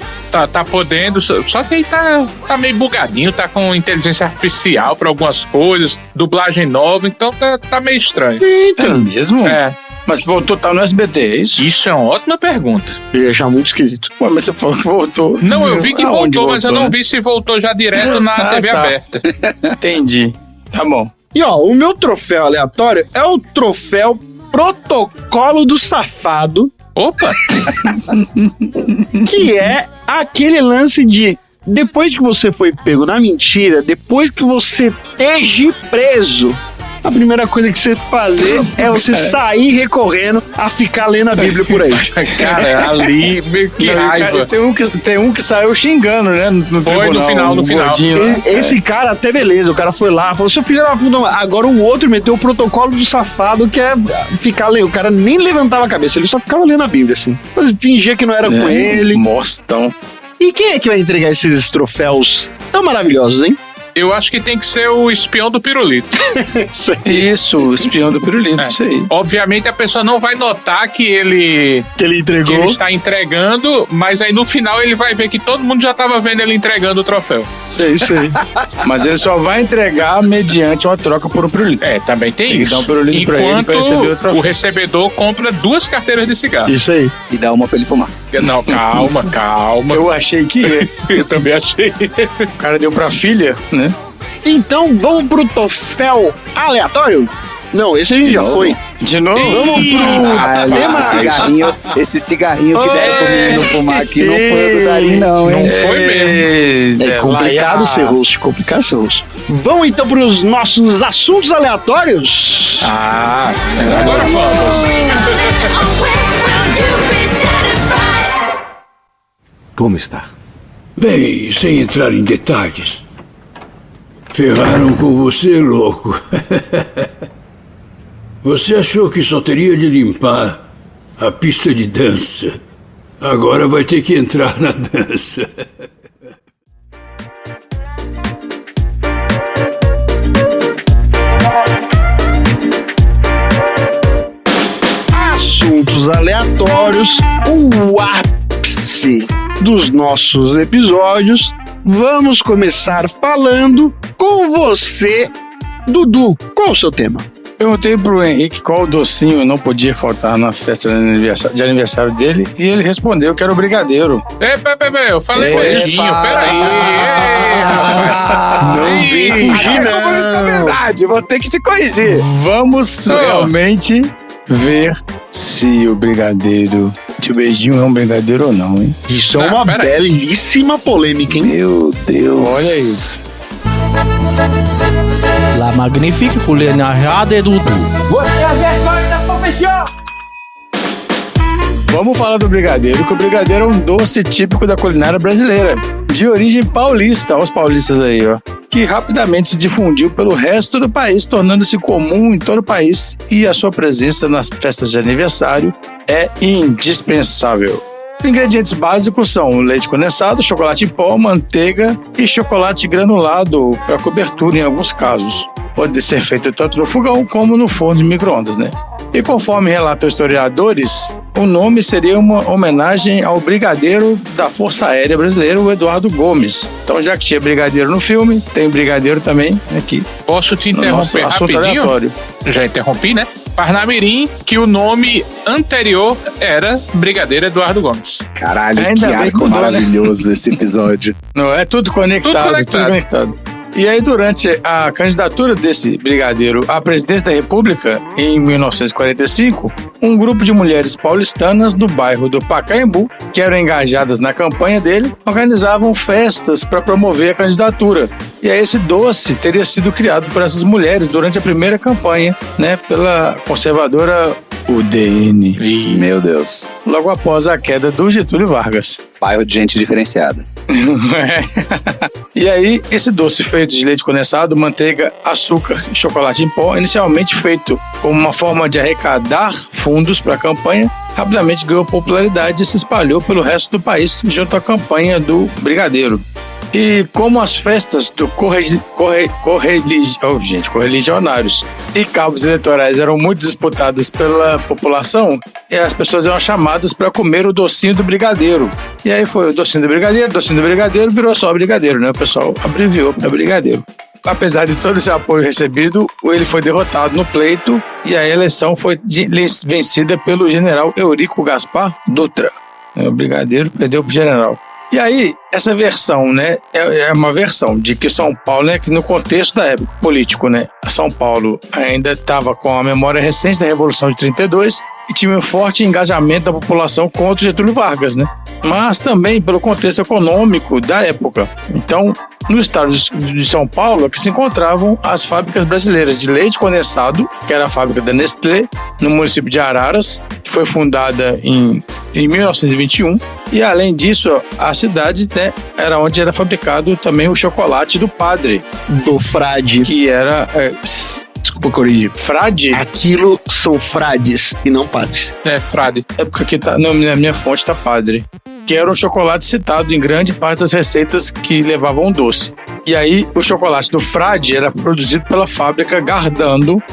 Tá podendo, só que aí tá meio bugadinho, tá com inteligência artificial pra algumas coisas, dublagem nova, então tá meio estranho. Eita. É mesmo? É. Mas voltou, tá no SBT, é isso? Isso é uma ótima pergunta. Eu ia achar muito esquisito. Ué, mas você falou que voltou. Não, eu vi que voltou, mas eu não vi se voltou já direto na TV aberta. Entendi. Tá bom. E ó, o meu troféu aleatório é o troféu Protocolo do Safado. Opa! Que é aquele lance de depois que você foi pego na mentira, depois que você esteja preso, a primeira coisa que você fazer é você sair recorrendo a ficar lendo a Bíblia por aí. Cara, ali, que raiva. Tem um que saiu xingando, né? No Foi tribunal, no final. Esse cara até beleza, o cara foi lá, falou, seu filho da puta, agora o outro meteu o protocolo do safado, que é ficar lendo. O cara nem levantava a cabeça, ele só ficava lendo a Bíblia, assim. Mas fingia que não era com ele. Mostão. E quem é que vai entregar esses troféus tão maravilhosos, hein? Eu acho que tem que ser o espião do pirulito. Isso, o espião do pirulito, isso aí. Obviamente a pessoa não vai notar que ele entregou, que ele está entregando, mas aí no final ele vai ver que todo mundo já estava vendo ele entregando o troféu. É isso aí. Mas ele só vai entregar mediante uma troca por um pirulito. Também tem isso. Dá um pirulito pra ele pra receber o troféu. O recebedor compra 2 carteiras de cigarro. Isso aí. E dá uma pra ele fumar. Não, calma. Eu achei que ia. Eu também achei. O cara deu pra filha, né? Então vamos pro troféu aleatório? Não, esse a gente já foi. De novo? Vamos pro esse cigarrinho que deram pro menino fumar aqui não foi o do Darim, não, hein? Não foi mesmo. É complicado ser host, Vamos então pros nossos assuntos aleatórios? Agora vamos. Como está? Bem, sem entrar em detalhes. Ferraram com você, louco. Você achou que só teria de limpar a pista de dança. Agora vai ter que entrar na dança. Assuntos aleatórios, o ápice dos nossos episódios. Vamos começar falando com você, Dudu. Qual o seu tema? Perguntei pro Henrique qual docinho não podia faltar na festa de aniversário dele e ele respondeu que era o brigadeiro. Eu falei beijinho, peraí. Não vem fugir, não. Isso é verdade, vou ter que te corrigir. Vamos realmente ver se o beijinho é um brigadeiro ou não, hein? Isso é uma belíssima polêmica, hein? Meu Deus. Olha aí. La magnifique culinária de Dudu. Você é a vergonha da profissão! Vamos falar do brigadeiro, que o brigadeiro é um doce típico da culinária brasileira, de origem paulista, olha os paulistas aí, ó, que rapidamente se difundiu pelo resto do país, tornando-se comum em todo o país, e a sua presença nas festas de aniversário é indispensável. Os ingredientes básicos são leite condensado, chocolate em pó, manteiga e chocolate granulado para cobertura em alguns casos. Pode ser feito tanto no fogão como no forno de micro-ondas, né? E conforme relatam historiadores, o nome seria uma homenagem ao brigadeiro da Força Aérea Brasileira, o Eduardo Gomes. Então, já que tinha brigadeiro no filme, tem brigadeiro também aqui. Posso te interromper rapidinho? Aleatório. Já interrompi, né? Parnamirim, que o nome anterior era Brigadeiro Eduardo Gomes. Caralho, Ainda que bem arco que mudou, né? maravilhoso esse episódio. Não, é tudo conectado, tudo conectado. E aí, durante a candidatura desse brigadeiro à presidência da República, em 1945, um grupo de mulheres paulistanas do bairro do Pacaembu, que eram engajadas na campanha dele, organizavam festas para promover a candidatura. E aí esse doce teria sido criado por essas mulheres durante a primeira campanha, né, pela conservadora UDN. Meu Deus. Logo após a queda do Getúlio Vargas. Bairro de gente diferenciada. E aí, esse doce feito de leite condensado, manteiga, açúcar e chocolate em pó, inicialmente feito como uma forma de arrecadar fundos para a campanha, rapidamente ganhou popularidade e se espalhou pelo resto do país junto à campanha do brigadeiro. E como as festas do correligionários e cabos eleitorais eram muito disputadas pela população, as pessoas eram chamadas para comer o docinho do brigadeiro. E aí foi o docinho do brigadeiro virou só brigadeiro, né? O pessoal abreviou para brigadeiro. Apesar de todo esse apoio recebido, ele foi derrotado no pleito e a eleição foi vencida pelo general Eurico Gaspar Dutra. O brigadeiro perdeu para o general. E aí, essa versão, né, é uma versão de que São Paulo, né, que no contexto da época político, né, São Paulo ainda estava com a memória recente da Revolução de 32 e tinha um forte engajamento da população contra Getúlio Vargas, né, mas também pelo contexto econômico da época. Então, no estado de São Paulo é que se encontravam as fábricas brasileiras de leite condensado, que era a fábrica da Nestlé, no município de Araras, que foi fundada em 1921. E além disso, a cidade, né, era onde era fabricado também o chocolate do padre. Do frade. Que era... Desculpa corrigir. Frade? Aquilo são frades e não padres. É, frade. É porque aqui tá, na minha fonte tá padre. Que era um chocolate citado em grande parte das receitas que levavam doce. E aí, o chocolate do frade era produzido pela fábrica Gardano,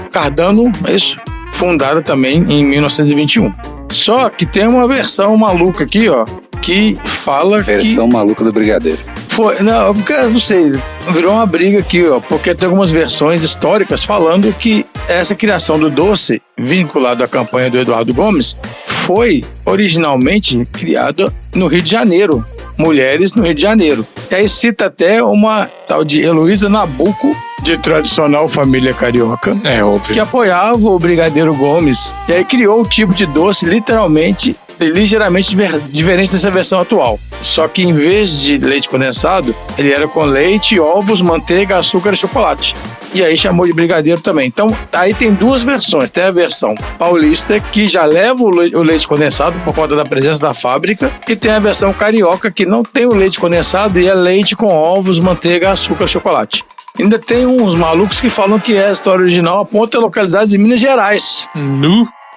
é isso? Fundada também em 1921. Só que tem uma versão maluca aqui, ó, que fala versão maluca do brigadeiro. Foi, não, porque, não sei, virou uma briga aqui, ó, porque tem algumas versões históricas falando que essa criação do doce, vinculado à campanha do Eduardo Gomes, foi originalmente criada no Rio de Janeiro. Mulheres no Rio de Janeiro. E aí cita até uma tal de Heloísa Nabuco, de tradicional família carioca, óbvio, que apoiava o brigadeiro Gomes. E aí criou o tipo de doce literalmente ligeiramente diferente dessa versão atual. Só que em vez de leite condensado, ele era com leite, ovos, manteiga, açúcar e chocolate. E aí chamou de brigadeiro também. Então, aí tem duas versões. Tem a versão paulista, que já leva o leite condensado por conta da presença da fábrica, e tem a versão carioca, que não tem o leite condensado e é leite com ovos, manteiga, açúcar e chocolate. Ainda tem uns malucos que falam que a história original aponta localizados em Minas Gerais.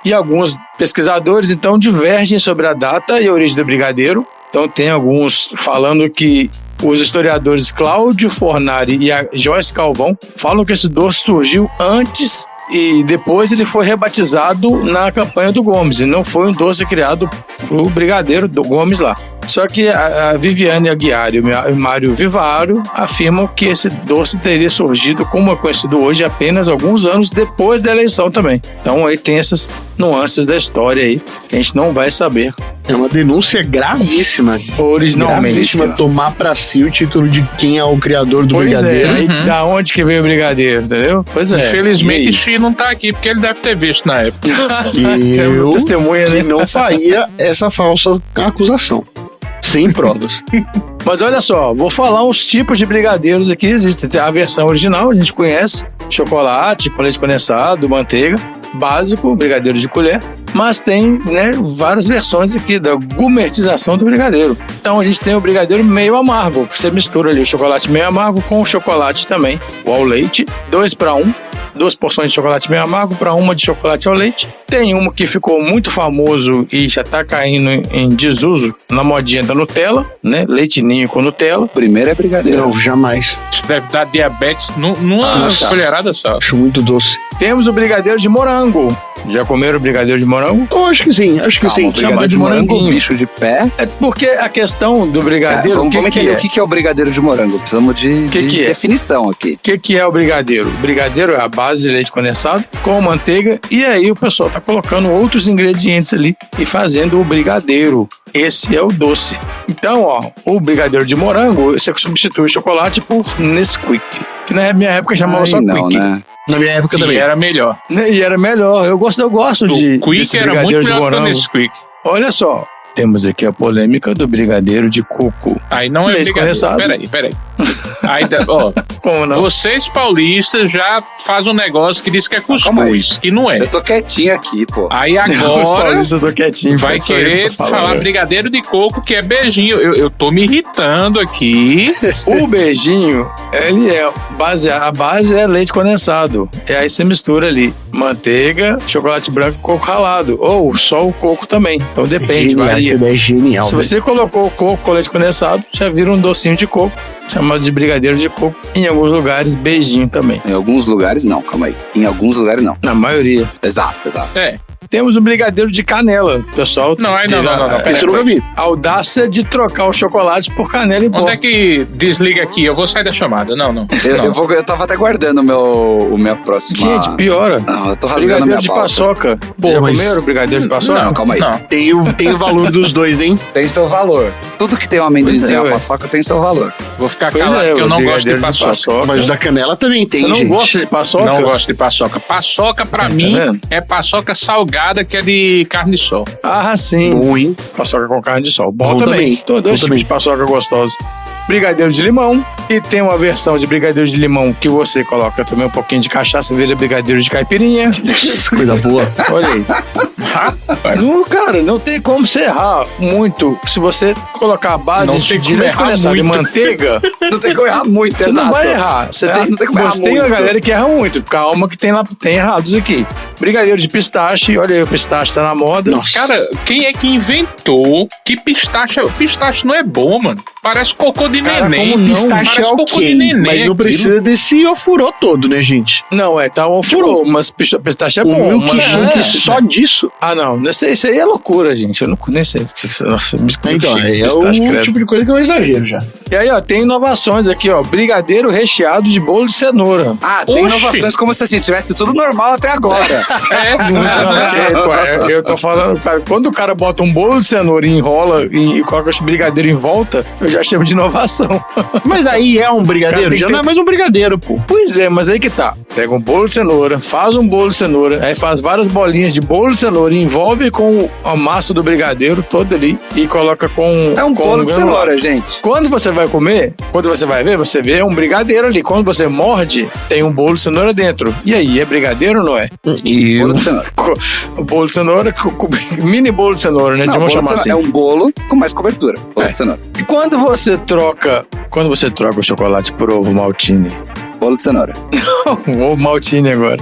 E alguns pesquisadores, então, divergem sobre a data e a origem do brigadeiro. Então, tem alguns falando que os historiadores Cláudio Fornari e a Joyce Calvão falam que esse doce surgiu antes e depois ele foi rebatizado na campanha do Gomes. E não foi um doce criado pro brigadeiro do Gomes lá. Só que a Viviane Aguiar e o Mário Vivaro afirmam que esse doce teria surgido, como é conhecido hoje, apenas alguns anos depois da eleição também. Então aí tem essas nuances da história aí que a gente não vai saber. É uma denúncia gravíssima. Originalmente. Gravíssima tomar pra si o título de quem é o criador do brigadeiro. É, e da onde que veio o brigadeiro, entendeu? Pois é. Infelizmente, Xi não tá aqui, porque ele deve ter visto na época. Eu testemunha, né? não faria essa falsa acusação. Sem provas. Mas olha só, vou falar uns tipos de brigadeiros aqui. Existe a versão original, a gente conhece. Chocolate, com leite condensado, manteiga. Básico, brigadeiro de colher. Mas tem, né, várias versões aqui da gourmetização do brigadeiro. Então a gente tem o brigadeiro meio amargo, que você mistura ali o chocolate meio amargo com o chocolate também, ou ao leite, 2:1. 2 porções de chocolate meio amargo para 1 de chocolate ao leite. Tem um que ficou muito famoso e já tá caindo em desuso na modinha da Nutella, né? Leite ninho com Nutella. Primeiro é brigadeiro. Não, jamais. Isso deve dar diabetes numa colherada só. Acho muito doce. Temos o brigadeiro de morango. Já comeram brigadeiro de morango? Eu acho que sim, acho que Calma, sim. o brigadeiro Chamar de de morango, moranguinho. bicho de pé. É porque a questão do brigadeiro, Vamos entender o que é o brigadeiro de morango. Precisamos de Que é? definição aqui. O que é o brigadeiro? O brigadeiro é a base de leite condensado com manteiga e aí o pessoal tá colocando outros ingredientes ali e fazendo o brigadeiro. Esse é o doce. Então, ó, o brigadeiro de morango, você substitui o chocolate por Nesquik, que na minha época chamava só não, Quick. né? Na minha época E também. era melhor. E era melhor. Eu gosto O desse Quick era brigadeiro muito de melhor que o morango. Nesquik. Olha só, temos aqui a polêmica do brigadeiro de coco. Aí não é Leite brigadeiro. condensado. Peraí. Aí, ó, Como não? vocês paulistas já fazem um negócio que diz que é Calma aí. cuscuz, que não é. Eu tô quietinho aqui, pô. Aí Os agora paulistas do quietinho. vai só eu querer tô falando. falar brigadeiro de coco, que é beijinho. Eu tô me irritando aqui. O beijinho, ele é a base é leite condensado. E aí você mistura ali manteiga, chocolate branco e coco ralado. Ou só o coco também. Então depende, Genial, essa varia. ideia é genial. Se velho. você colocou o coco com leite condensado, já vira um docinho de coco, chamado de brigadeiro de coco. Em alguns lugares, beijinho também. Em alguns lugares não, calma aí. Em alguns lugares não. Na maioria. Exato. É. Temos o brigadeiro de canela. Pessoal, Não, aí não, teve não. a- Esse eu nunca vi. a audácia de trocar o chocolate por canela e pó. Onde é que desliga aqui? Eu vou sair da chamada. Não. Eu tava até guardando o minha próxima... Gente, piora. Não, eu tô rasgando a Brigadeiro minha de pauta. paçoca. Pô, Já mas- comeram brigadeiro de paçoca? Não, calma aí. Não. Tem o valor dos dois, hein? Tem seu valor. Tudo que tem um Pois amendoinzinho é, e uma ué. paçoca tem seu valor. Vou ficar Pois calado, é, porque eu o não gosto de brigadeiro paçoca. Mas o da canela também tem, Você não gente. gosta de paçoca? Não gosto de paçoca. Paçoca, pra Tá mim, vendo? é paçoca salgada, que é de carne de sol. Ah, sim. Bom, hein? Paçoca com carne de sol. Bom, Bom também. também. Então, dois Bom tipos também. de paçoca gostosos. Brigadeiro de limão. E tem uma versão de brigadeiro de limão que você coloca também um pouquinho de cachaça, vira brigadeiro de caipirinha. Coisa boa. Olha aí. Rapaz, Não, cara, não tem como você errar muito. Se você colocar a base Não tem de como leite errar condensado e muito. manteiga, Não tem como errar muito, você exato. não vai errar. Você tem, não tem como errar você tem muito. uma galera que erra muito. Calma que tem errados aqui. Brigadeiro de pistache. Olha aí, o pistache tá na moda. Nossa. cara, quem é que inventou que pistache... Pistache não é bom, mano. Parece cocô de Cara, neném. como não? Pistache Parece é cocô de ok, neném. mas não aquilo. precisa desse ofurô todo, né, gente? Não, tá um furou, mas pistache é O bom. Milk mas- Shake só disso. Ah, não. Isso aí é loucura, gente. Eu não nem sei. Nossa, Então, milkshake de é pistache, o credo. tipo de coisa que é um exagero já. E aí, ó, tem inovações aqui, ó. Brigadeiro recheado de bolo de cenoura. Ah, tem Oxi. inovações como se assim, tivesse tudo normal até agora. É, Eu tô falando, cara, quando o cara bota um bolo de cenoura e enrola e coloca esse brigadeiro em volta, eu já chamo de inovação. Mas aí é um brigadeiro? Cara, tem Já que não é mais um brigadeiro, pô. Pois é, mas aí que tá. Pega um bolo de cenoura, faz um bolo de cenoura, aí faz várias bolinhas de bolo de cenoura, envolve com a massa do brigadeiro todo ali e coloca com... É um com bolo de granulado. cenoura, gente. Quando você vai comer, quando você vai ver, você vê um brigadeiro ali. Quando você morde, tem um bolo de cenoura dentro. E aí, é brigadeiro ou não é? E Bolo de cenoura. O bolo de cenoura, mini bolo de cenoura, né? Não, Vamos bolo de chamar assim. cenoura. É um bolo com mais cobertura. Bolo de cenoura. E quando você troca o chocolate por ovo maltine? Bolo de cenoura. Um ovo maltine agora.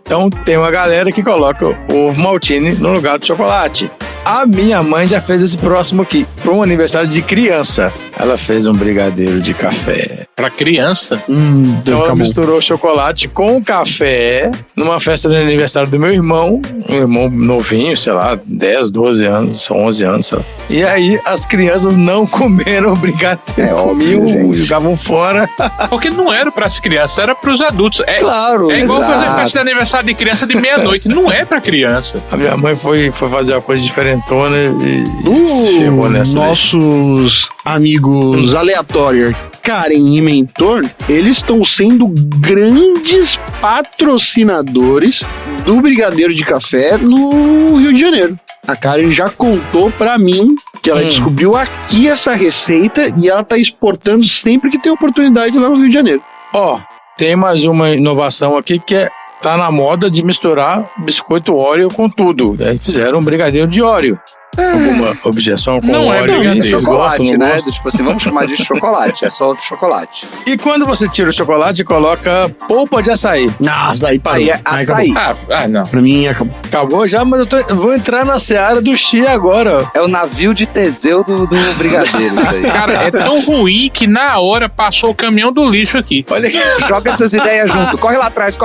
Então tem uma galera que coloca o ovo maltine no lugar do chocolate. A minha mãe já fez esse próximo aqui, para um aniversário de criança. Ela fez um brigadeiro de café. pra criança. Então ela misturou chocolate com café numa festa de aniversário do meu irmão, um irmão novinho, sei lá, 10, 12 anos, 11 anos, sei lá. E aí as crianças não comeram o brigadeiro, comiam, óbvio, gente. jogavam fora. Porque não era pras crianças, era pros adultos. É, Claro, é igual exato. fazer festa de aniversário de criança de meia-noite. Não é pra criança. A minha mãe foi fazer uma coisa diferentona e chegou nessa daí. Nossos amigos aleatórios, Karen e Mentor, eles estão sendo grandes patrocinadores do Brigadeiro de Café no Rio de Janeiro. A Karen já contou pra mim que ela descobriu aqui essa receita e ela tá exportando sempre que tem oportunidade lá no Rio de Janeiro. Ó, tem mais uma inovação aqui que é tá na moda de misturar biscoito Oreo com tudo. E aí fizeram um brigadeiro de Oreo. Alguma objeção com Não o é óleo? brigadeiro. Vocês gostam, Chocolate, não né? gostam? Tipo assim, vamos chamar de chocolate. É só outro chocolate. E quando você tira o chocolate, coloca polpa de açaí. Nossa, daí parou. Aí é açaí. Não. Pra mim, acabou. Acabou já, mas eu vou entrar na seara do chia agora. É o navio de Teseu do brigadeiro. Isso aí. Cara, é tão ruim que na hora passou o caminhão do lixo aqui. Olha aqui. Joga essas ideias junto. Corre lá atrás,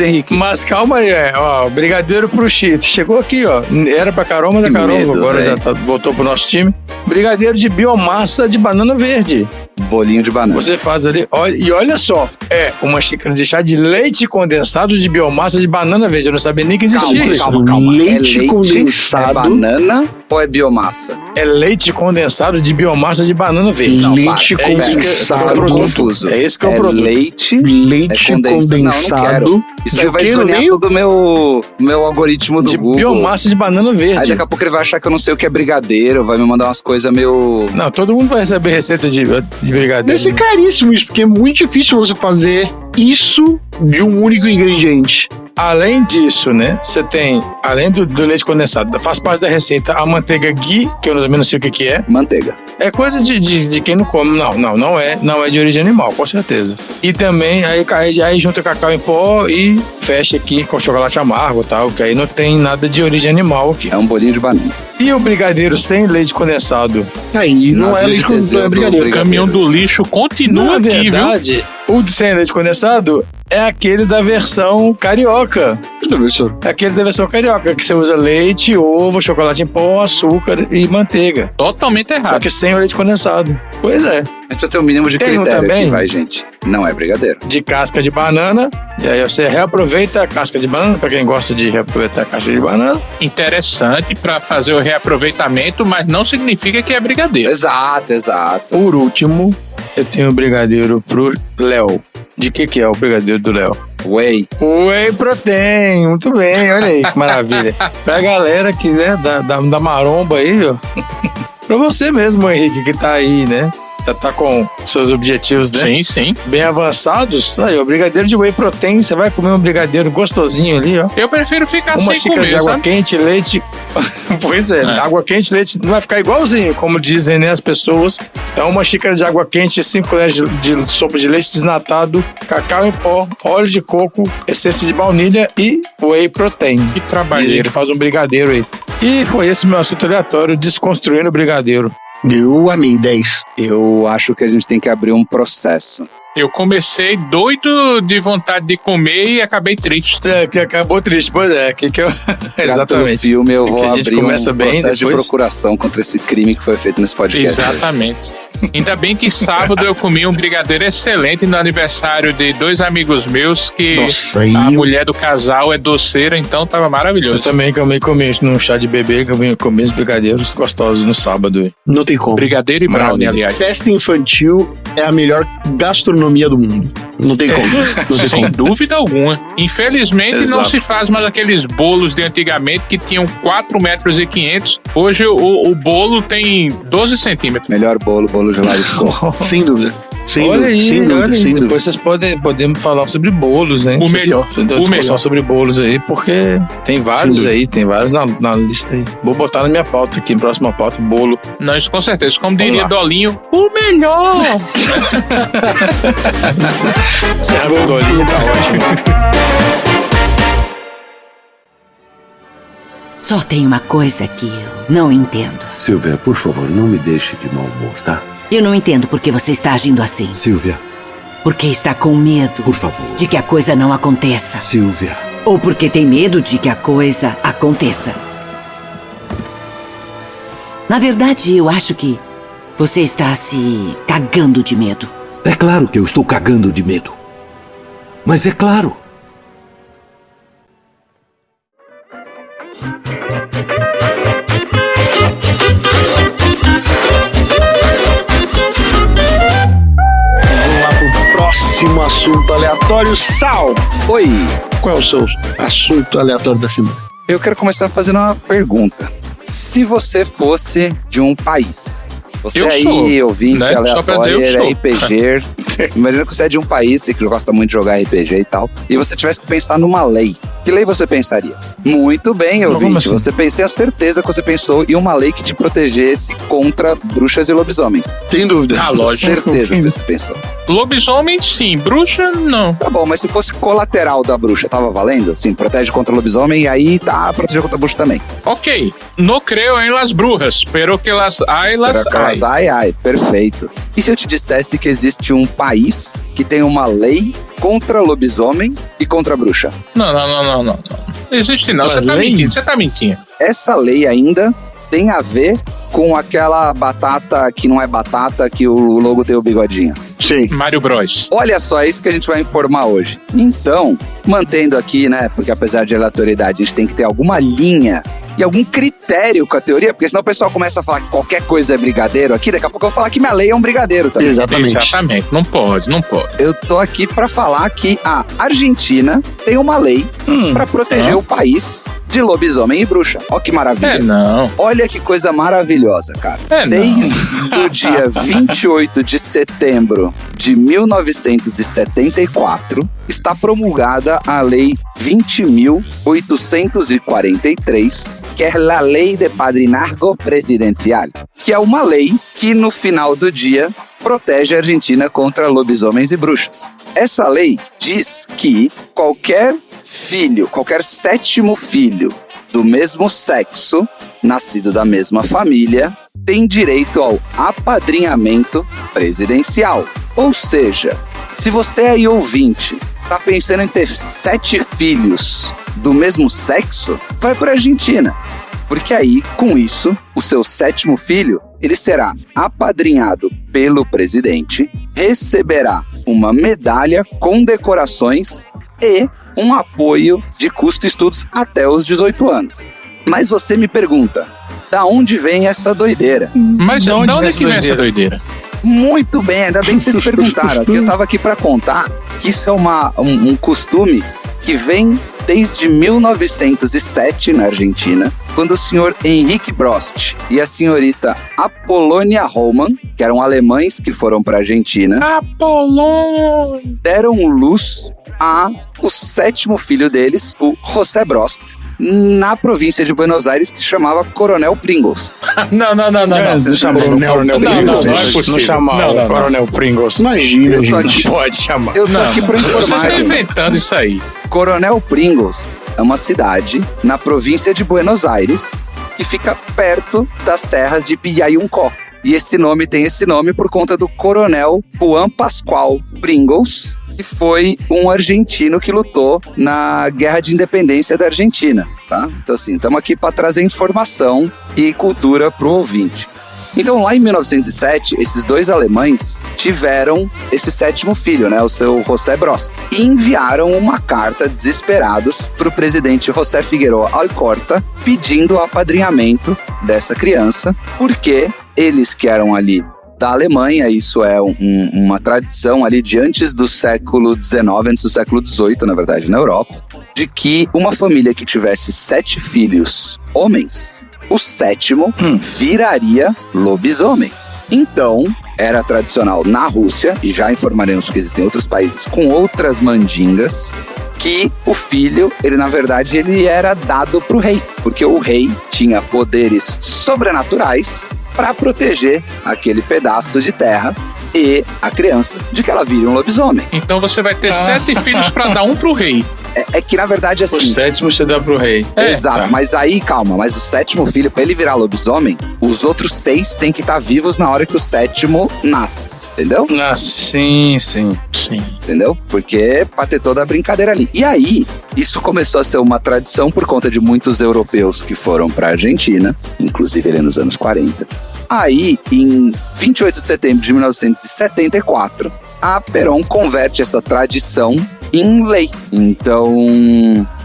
Henrique. Mas calma aí, ó, brigadeiro pro chia. Chegou aqui, ó. Era pra Carol, mas a Que Carol medo, agora véio. já voltou pro nosso time. Brigadeiro de biomassa de banana verde. Bolinho de banana. Você faz ali, olha só, é uma xícara de chá de leite condensado de biomassa de banana verde. Eu não sabia nem que existia isso. Calma. Leite condensado. É banana ou é biomassa? É leite condensado de biomassa de banana verde. Leite para. É isso que condensado. é o produto. Confuso. É esse que é o produto. Leite. Leite É condensado. Não condensado. quero. Isso aí vai quê? zonear Nem- todo o meu algoritmo do De Google. biomassa de banana Aí verde. daqui a pouco ele vai achar que eu não sei o que é brigadeiro, vai me mandar umas coisas meio... Não, todo mundo vai receber receita de brigadeiro. Deve ser caríssimo isso, porque é muito difícil você fazer isso de um único ingrediente. Além disso, né, você tem, além do leite condensado, faz parte da receita a manteiga ghee, que eu também não sei o que é. Manteiga. É coisa de quem não come. Não é de origem animal, com certeza. E também, aí junta cacau em pó e fecha aqui com chocolate amargo e tal, que aí não tem nada de origem animal aqui. É um bolinho de banana. E o brigadeiro sem leite condensado? Aí não Navio é de leite Teseu não é do brigadeiro. brigadeiro. Caminhão do lixo continua Na aqui, viu? verdade, o de sem leite condensado é aquele da versão carioca. Professor. É aquele da versão carioca, que você usa leite, ovo, chocolate em pó, açúcar e manteiga. Totalmente Só errado. que sem o leite condensado. Pois é. A gente precisa ter um mínimo de Tem um critério também? aqui, vai, gente. Não é brigadeiro. De casca de banana. E aí você reaproveita a casca de banana, pra quem gosta de reaproveitar a casca de banana. Interessante pra fazer o reaproveitamento, mas não significa que é brigadeiro. Exato. Por último, eu tenho o brigadeiro pro Léo. De que é o brigadeiro do Léo? Whey. Whey Protein, muito bem, olha aí que maravilha. Pra galera que quiser da maromba aí, ó. Pra você mesmo, Henrique, que tá aí, né? Já tá com seus objetivos, né? Sim, sim. Bem avançados. Aí, o brigadeiro de Whey Protein, você vai comer um brigadeiro gostosinho ali, ó. Eu prefiro ficar Uma sem xícara comer, de água sabe? quente, leite. Pois é, É. água quente, leite não vai ficar igualzinho, como dizem, né, as pessoas. Então, uma xícara de água quente, 5 colheres de sopa de leite desnatado, cacau em pó, óleo de coco, essência de baunilha e Whey Protein. Que Dizem trabalheiro. que faz um brigadeiro aí. E foi esse meu assunto aleatório, desconstruindo o brigadeiro. Eu amei 10. Eu acho que a gente tem que abrir um processo. Eu comecei doido de vontade de comer e acabei triste. É, que acabou triste, pois é. Que eu... Pelo Exatamente. filme, eu É vou que a gente abrir começa um bem, processo de depois- procuração contra esse crime que foi feito nesse podcast. Exatamente. Ainda bem que sábado eu comi um brigadeiro excelente no aniversário de 2 amigos meus que Nossa, aí a eu- mulher do casal é doceira, então tava Eu maravilhoso. também comi num chá de bebê, comi os brigadeiros gostosos no sábado. Não tem como. Brigadeiro e brownie, Maravilha. aliás. Festa infantil é a melhor gastronomia do mundo. Não tem como. Não tem Sem como. dúvida alguma. Infelizmente não Exato. se faz mais aqueles bolos de antigamente que tinham 4,5 metros. Hoje o bolo tem 12 centímetros. Melhor bolo gelado de coco. Sem dúvida. Sem Olha dúvida. aí, sem dúvida, olha aí. sem dúvida. Depois vocês podemos falar sobre bolos, hein? O melhor, Tem uma o discussão melhor. sobre bolos aí, porque tem vários Sem dúvida. aí, tem vários na lista aí. Vou botar na minha pauta aqui, próxima pauta, bolo. Não, isso com certeza. Como diria lá. Dolinho, o melhor! Serra Gorgolinha tá ótimo. Só tem uma coisa que eu não entendo. Silvia, por favor, não me deixe de mau humor, tá? Eu não entendo por que você está agindo assim. Silvia, Porque está com medo por favor. de que a coisa não aconteça. Silvia. Ou porque tem medo de que a coisa aconteça. Na verdade, eu acho que você está se cagando de medo. É claro que eu estou cagando de medo. Mas é claro. Vamos lá pro próximo assunto aleatório. Sal, Oi, qual é o seu assunto aleatório da semana? eu quero começar fazendo uma pergunta. Se você fosse de um país, Você Eu aí, sou, ouvinte né? Só pra dizer, aleatório, eu sou. RPG. Imagina que você é de um país que gosta muito de jogar RPG e tal, e você tivesse que pensar numa lei. Que lei você pensaria? Muito bem, Como ouvinte. assim? Você tenho certeza que você pensou em uma lei que te protegesse contra bruxas e lobisomens. Sem dúvida. Ah, lógico. Certeza que você pensou. Lobisomem, sim. Bruxa, não. Tá bom, mas se fosse colateral da bruxa, tava valendo? Sim, protege contra o lobisomem e aí tá, protege contra a bruxa também. Ok. No creo en las brujas, pero que las hay, las hay. Ai, perfeito. E se eu te dissesse que existe um país que tem uma lei contra lobisomem e contra bruxa? Não. Existe não. Você tá mentindo. Essa lei ainda tem a ver com aquela batata que não é batata, que o logo tem o bigodinho. Sim. Mario Bros. Olha só, é isso que a gente vai informar hoje. Então, mantendo aqui, né, porque apesar de aleatoriedade, a gente tem que ter alguma linha e algum critério com a teoria, porque senão o pessoal começa a falar que qualquer coisa é brigadeiro aqui, daqui a pouco eu vou falar que minha lei é um brigadeiro também. Exatamente. Não pode. Eu tô aqui pra falar que a Argentina tem uma lei pra proteger o país de lobisomem e bruxa. Ó que maravilha. É não. Olha que coisa maravilhosa, cara. Desde o dia 28 de setembro de 1974, está promulgada a Lei 20.843, que é a Lei de Padrinazgo Presidencial, que é uma lei que, no final do dia, protege a Argentina contra lobisomens e bruxas. Essa lei diz que qualquer sétimo filho do mesmo sexo, nascido da mesma família, tem direito ao apadrinhamento presidencial. Ou seja, se você aí, ouvinte, tá pensando em ter 7 filhos do mesmo sexo, vai para a Argentina. Porque aí, com isso, o seu 7º filho, ele será apadrinhado pelo presidente, receberá uma medalha com decorações e um apoio de custo e estudos até os 18 anos. Mas você me pergunta, da onde vem essa doideira? Mas de onde é que vem essa doideira? Muito bem, ainda bem que vocês perguntaram, porque eu tava aqui para contar que isso é um costume que vem desde 1907 na Argentina, quando o senhor Henrique Brost e a senhorita Apolônia Hollmann, que eram alemães que foram para a Argentina, deram luz a o 7º filho deles, o José Brost, na província de Buenos Aires, que se chamava Coronel Pringles. Não. Não chamou Coronel Pringles. Não é possível. Não chamava Coronel Pringles. Imagina, gente. Pode chamar. Eu tô aqui pra informar. Você está gente. inventando isso aí. Coronel Pringles é uma cidade na província de Buenos Aires que fica perto das serras de Pillaiuncó. E esse nome tem esse nome por conta do Coronel Juan Pascual Pringles, que foi um argentino que lutou na Guerra de Independência da Argentina, tá? Então assim, estamos aqui para trazer informação e cultura pro ouvinte. Então lá em 1907, esses 2 alemães tiveram esse 7º filho, né, o seu José Brost, e enviaram uma carta desesperados pro presidente José Figueroa Alcorta pedindo o apadrinhamento dessa criança, porque eles que eram ali da Alemanha, isso é uma tradição ali de antes do século XIX, antes do século XVIII, na verdade, na Europa, de que uma família que tivesse 7 filhos homens, o 7º viraria lobisomem. Então, era tradicional na Rússia, e já informaremos que existem outros países com outras mandingas, que o filho, ele na verdade, ele era dado pro rei, porque o rei tinha poderes sobrenaturais para proteger aquele pedaço de terra e a criança de que ela vire um lobisomem. Então você vai ter 7 filhos para dar um pro rei. É que na verdade assim... O 7º você dá pro rei. Exato, tá. mas aí, calma, mas o 7º filho, pra ele virar lobisomem, os outros 6 têm que estar vivos na hora que o 7º nasce. Entendeu? Nossa, sim. Entendeu? Porque pra ter toda a brincadeira ali. E aí, isso começou a ser uma tradição por conta de muitos europeus que foram pra Argentina, inclusive ali nos anos 40. Aí, em 28 de setembro de 1974, a Perón converte essa tradição em lei. Então,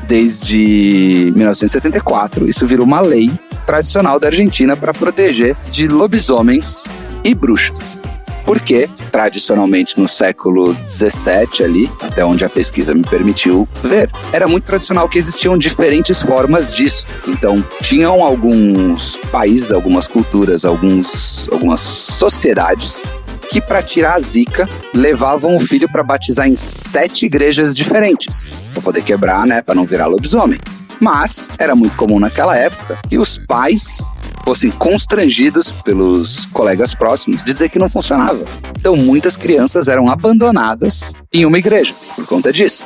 desde 1974, isso virou uma lei tradicional da Argentina para proteger de lobisomens e bruxas. Porque, tradicionalmente, no século XVII ali, até onde a pesquisa me permitiu ver, era muito tradicional que existiam diferentes formas disso. Então, tinham alguns países, algumas culturas, algumas sociedades que, para tirar a zica, levavam o filho para batizar em 7 igrejas diferentes, para poder quebrar, né, para não virar lobisomem. Mas era muito comum naquela época que os pais fossem constrangidos pelos colegas próximos de dizer que não funcionava. Então muitas crianças eram abandonadas em uma igreja por conta disso.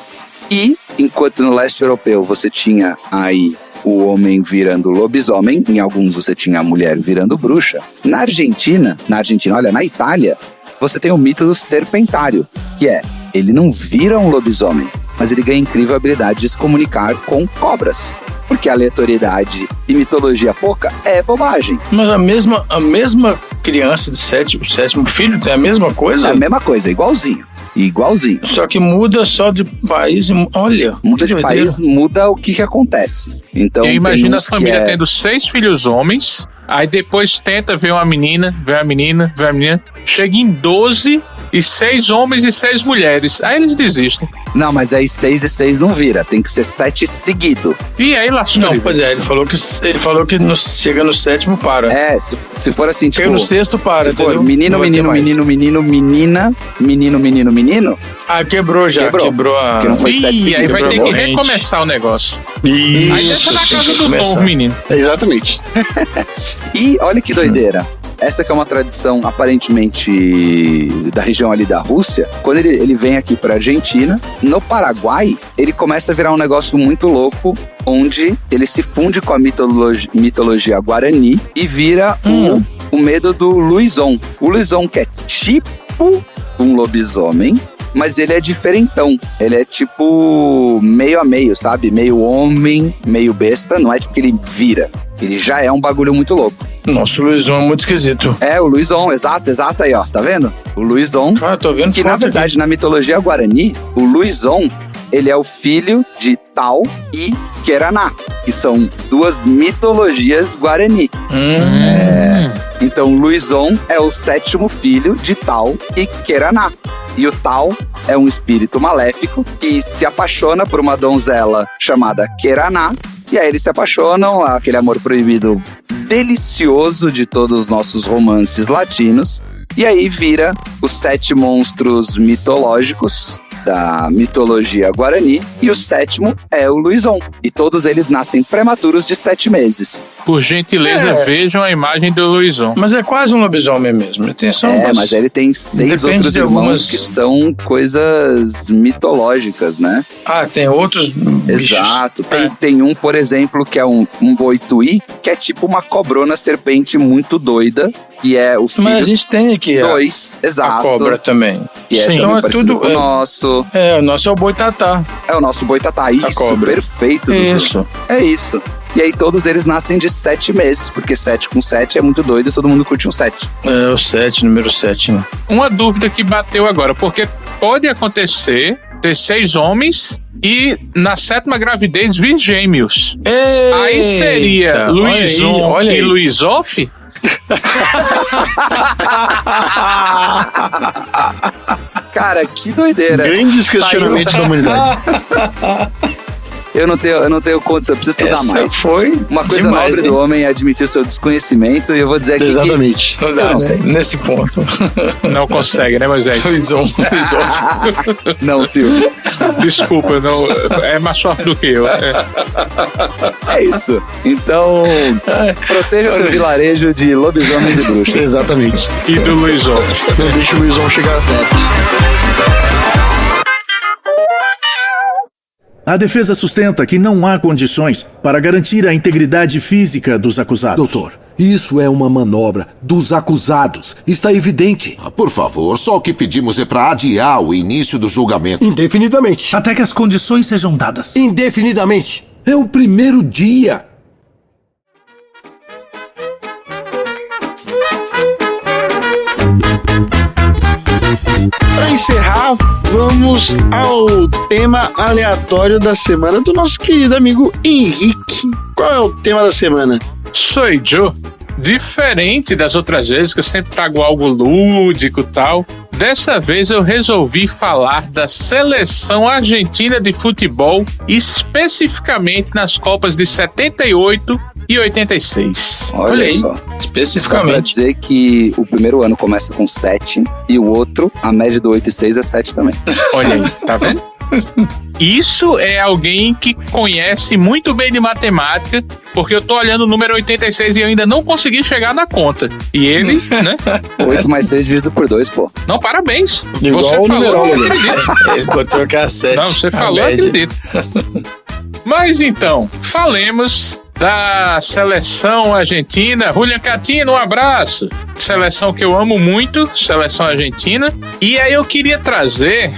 E enquanto no leste europeu você tinha aí o homem virando lobisomem, em alguns você tinha a mulher virando bruxa, na Argentina, olha, na Itália, você tem o mito do serpentário, que é, ele não vira um lobisomem, mas ele ganha incrível habilidade de se comunicar com cobras. Porque aleatoriedade e mitologia pouca é bobagem. Mas a mesma criança de o sétimo filho tem a mesma coisa? É a mesma coisa, igualzinho. Só que muda só de país, olha. Muda de país, muda o que acontece. Então, eu imagino a família tendo 6 filhos homens, aí depois tenta ver uma menina, chega em 12... e 6 homens e 6 mulheres. Aí eles desistem. Não, mas aí 6 e 6 não vira. Tem que ser 7 seguido. E aí lascou. Não, pois é, ele falou que chega no 7º para. É, se for assim, tipo... Chega no 6º para, se for entendeu? menino, menina, menino. Ah, quebrou já. Quebrou a... Porque não foi 7 seguidos. Aí vai ter que recomeçar o negócio. Isso. Aí deixa na casa do Tom, menino. Exatamente. E olha que doideira. Essa que é uma tradição aparentemente da região ali da Rússia. Quando ele vem aqui para Argentina, no Paraguai, ele começa a virar um negócio muito louco, onde ele se funde com a mitologia guarani e vira o medo do Luizão. O Luizão, que é tipo um lobisomem, mas ele é diferentão. Ele é tipo meio a meio, sabe? Meio homem, meio besta. Não é tipo que ele vira. Ele já é um bagulho muito louco. Nossa, o Luizão é muito esquisito. É, o Luizão, exato aí, ó. Tá vendo? O Luizão. Ah, tô vendo. Que na verdade, aqui, na mitologia guarani, o Luizão, ele é o filho de Tal e Queraná, que são 2 mitologias guarani. Então, Luizão é o 7º filho de Tal e Queraná. E o Tal é um espírito maléfico que se apaixona por uma donzela chamada Queraná. E aí eles se apaixonam, aquele amor proibido delicioso de todos os nossos romances latinos. E aí vira os 7 monstros mitológicos da mitologia guarani. E o 7º é o Luizão. E todos eles nascem prematuros de 7 meses. Por gentileza, vejam a imagem do Luizão. Mas é quase um lobisomem mesmo. Ele tem só mas ele tem 6 outros irmãos que são coisas mitológicas, né? Ah, tem outros bichos. Exato. Tem um, por exemplo, que é um boituí, que é tipo uma cobrona serpente muito doida, que é o filho... Mas a gente tem aqui 2, exato. A cobra também. Que é então é tudo com o nosso. O nosso é o boitatá. É o nosso boitatá. Isso, cobra. Perfeito. Isso. É isso. E aí todos eles nascem de 7 meses, porque 7 com 7 é muito doido e todo mundo curte um 7. É o 7, número 7, né? Uma dúvida que bateu agora, porque pode acontecer ter 6 homens e na 7ª gravidez vir gêmeos. Eita, aí seria Luizon e Luizoff? Cara, que doideira. Grandes questionamentos da humanidade. Eu não tenho contas, eu preciso estudar mais. Foi uma coisa demais, nobre do homem é admitir o seu desconhecimento, e eu vou dizer aqui exatamente. Que... Não dá, eu não sei. Nesse ponto. Não consegue, né, Moisés? Não, Silvio. Desculpa, não, é mais forte do que eu. É isso. Então, proteja o seu vilarejo de lobisomens e bruxas. Exatamente. E do Luizão. Não deixa o Luizão chegar perto. A defesa sustenta que não há condições para garantir a integridade física dos acusados. Doutor, isso é uma manobra dos acusados. Está evidente. Por favor, só o que pedimos é para adiar o início do julgamento. Indefinidamente. Até que as condições sejam dadas. Indefinidamente. É o primeiro dia. Para encerrar, vamos ao tema aleatório da semana do nosso querido amigo Henrique. Qual é o tema da semana? Sou eu. Diferente das outras vezes, que eu sempre trago algo lúdico e tal, dessa vez eu resolvi falar da seleção argentina de futebol, especificamente nas Copas de 78 e 86. Olha aí. Só. Especificamente. Só pra dizer que o primeiro ano começa com 7 e o outro, a média do 8 e 6 é 7 também. Olha aí, tá vendo? Isso é alguém que conhece muito bem de matemática, porque eu tô olhando o número 86 e eu ainda não consegui chegar na conta. E ele, né? 8 mais 6 dividido por 2, pô. Não, parabéns. Igual você o falou, eu numerólogo. acredito. Ele botou o cassete. Não, você falou, eu acredito. Mas então, falemos da seleção argentina. Julian Catino, um abraço. Seleção que eu amo muito, seleção argentina. E aí eu queria trazer,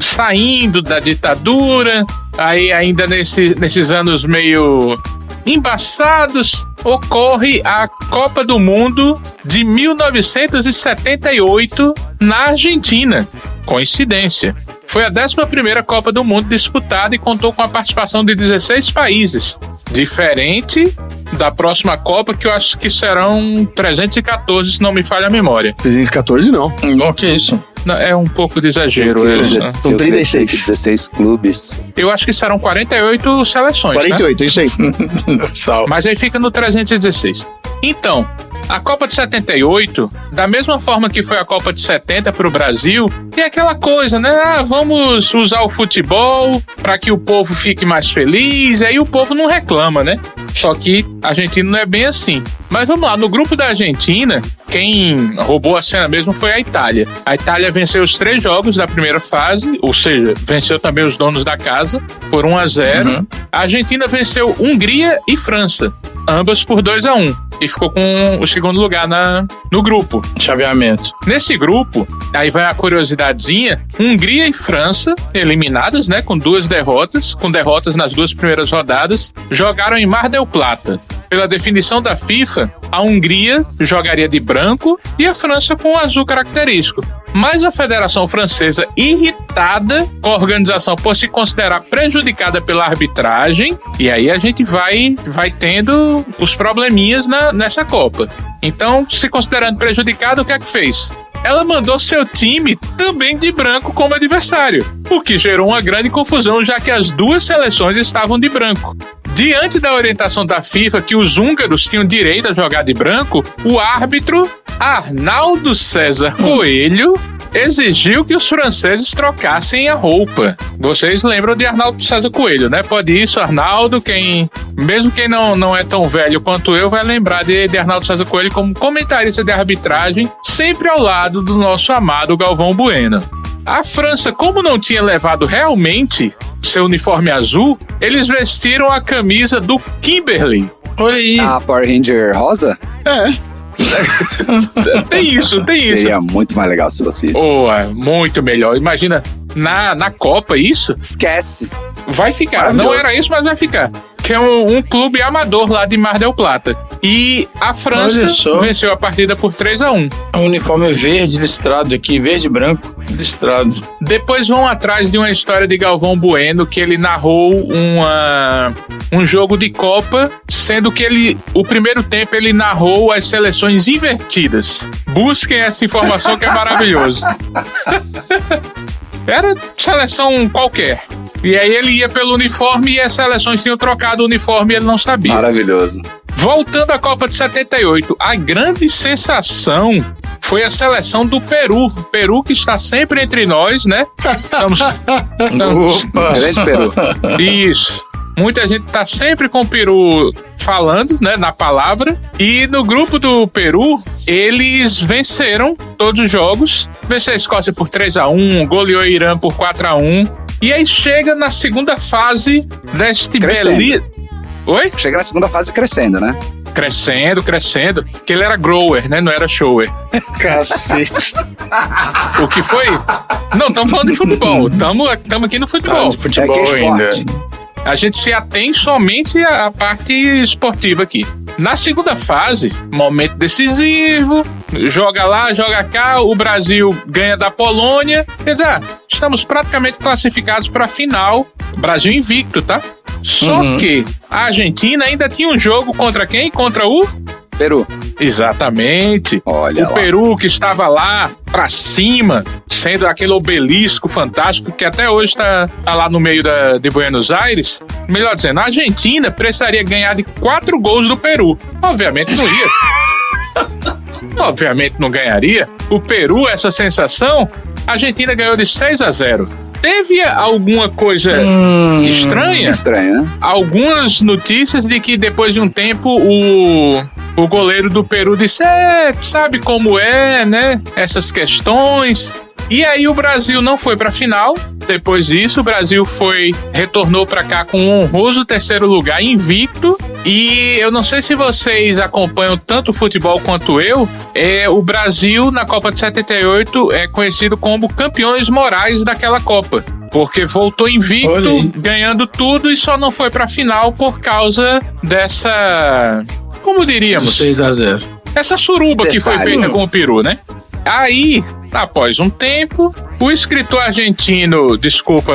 saindo da ditadura, aí ainda nesses anos meio embaçados, ocorre a Copa do Mundo de 1978 na Argentina. Coincidência. Foi a 11ª Copa do Mundo disputada e contou com a participação de 16 países. Diferente da próxima Copa, que eu acho que serão 314, se não me falha a memória. 314 não. Não, que isso? Não, é um pouco de exagero. São 36. 16 clubes. Eu acho que serão 48 seleções, 48, né? Isso aí. Mas aí fica no 316. Então, a Copa de 78, da mesma forma que foi a Copa de 70 para o Brasil, tem aquela coisa, né? Vamos usar o futebol para que o povo fique mais feliz, aí o povo não reclama, né? Só que a Argentina não é bem assim. Mas vamos lá, no grupo da Argentina, quem roubou a cena mesmo foi a Itália. A Itália venceu os 3 jogos da primeira fase, ou seja, venceu também os donos da casa por 1-0. A Argentina venceu Hungria e França, ambas por 2-1. E ficou com o segundo lugar no grupo. Chaveamento. Nesse grupo, aí vai a curiosidadezinha, Hungria e França, eliminadas, né, com 2 derrotas, com derrotas nas 2 primeiras rodadas, jogaram em Mar del Plata. Pela definição da FIFA, a Hungria jogaria de branco e a França com o azul característico. Mas a Federação Francesa, irritada com a organização por se considerar prejudicada pela arbitragem, e aí a gente vai tendo os probleminhas nessa Copa. Então, se considerando prejudicada, o que é que fez? Ela mandou seu time também de branco como adversário, o que gerou uma grande confusão, já que as 2 seleções estavam de branco. Diante da orientação da FIFA que os húngaros tinham direito a jogar de branco, o árbitro Arnaldo César Coelho exigiu que os franceses trocassem a roupa. Vocês lembram de Arnaldo César Coelho, né? Pode isso, Arnaldo, mesmo quem não é tão velho quanto eu, vai lembrar de Arnaldo César Coelho como comentarista de arbitragem, sempre ao lado do nosso amado Galvão Bueno. A França, como não tinha levado realmente seu uniforme azul, eles vestiram a camisa do Kimberley. Olha aí. A Power Ranger rosa? Tem isso. Seria muito mais legal se fosse isso. Muito melhor. Imagina, na Copa isso? Esquece. Vai ficar. Não era isso, mas vai ficar. Que é um clube amador lá de Mar del Plata. E a França venceu a partida por 3-1. Um uniforme verde listrado aqui, verde e branco listrado. Depois vão atrás de uma história de Galvão Bueno, que ele narrou um jogo de Copa, sendo que o primeiro tempo ele narrou as seleções invertidas. Busquem essa informação que é maravilhoso. Era seleção qualquer. E aí ele ia pelo uniforme e as seleções tinham trocado o uniforme e ele não sabia. Maravilhoso. Voltando à Copa de 78, a grande sensação foi a seleção do Peru. Peru que está sempre entre nós, né? Grande Peru. Isso. Muita gente tá sempre com o Peru falando, né, na palavra. E no grupo do Peru, eles venceram todos os jogos. Venceu a Escócia por 3-1, goleou o Irã por 4-1. E aí chega na segunda fase deste belíssimo... Oi? Chega na segunda fase crescendo, né? Crescendo. Porque ele era grower, né? Não era shower. Cacete. O que foi? Não, estamos falando de futebol. Estamos aqui no futebol. Futebol ainda. A gente se atém somente à parte esportiva aqui. Na segunda fase, momento decisivo, joga lá, joga cá, o Brasil ganha da Polônia. Quer dizer, estamos praticamente classificados para a final. Brasil invicto, tá? Só que a Argentina ainda tinha um jogo contra quem? Contra o Peru. Exatamente. Olha o lá. Peru que estava lá pra cima, sendo aquele obelisco fantástico que até hoje tá lá no meio de Buenos Aires. Melhor dizendo, a Argentina precisaria ganhar de 4 gols do Peru. Obviamente não ia. Obviamente não ganharia. O Peru, essa sensação, a Argentina ganhou de 6-0. Teve alguma coisa estranha? Estranha, né? Algumas notícias de que depois de um tempo o goleiro do Peru disse, sabe como é, né? Essas questões. E aí o Brasil não foi pra final. Depois disso, o Brasil retornou pra cá com um honroso 3º lugar, invicto. E eu não sei se vocês acompanham tanto futebol quanto eu. O Brasil, na Copa de 78, é conhecido como campeões morais daquela Copa. Porque voltou invicto, ganhando tudo e só não foi pra final por causa dessa... Como diríamos? 6-0. Essa suruba que foi feita com o Peru, né? Aí, após um tempo, o escritor argentino, desculpa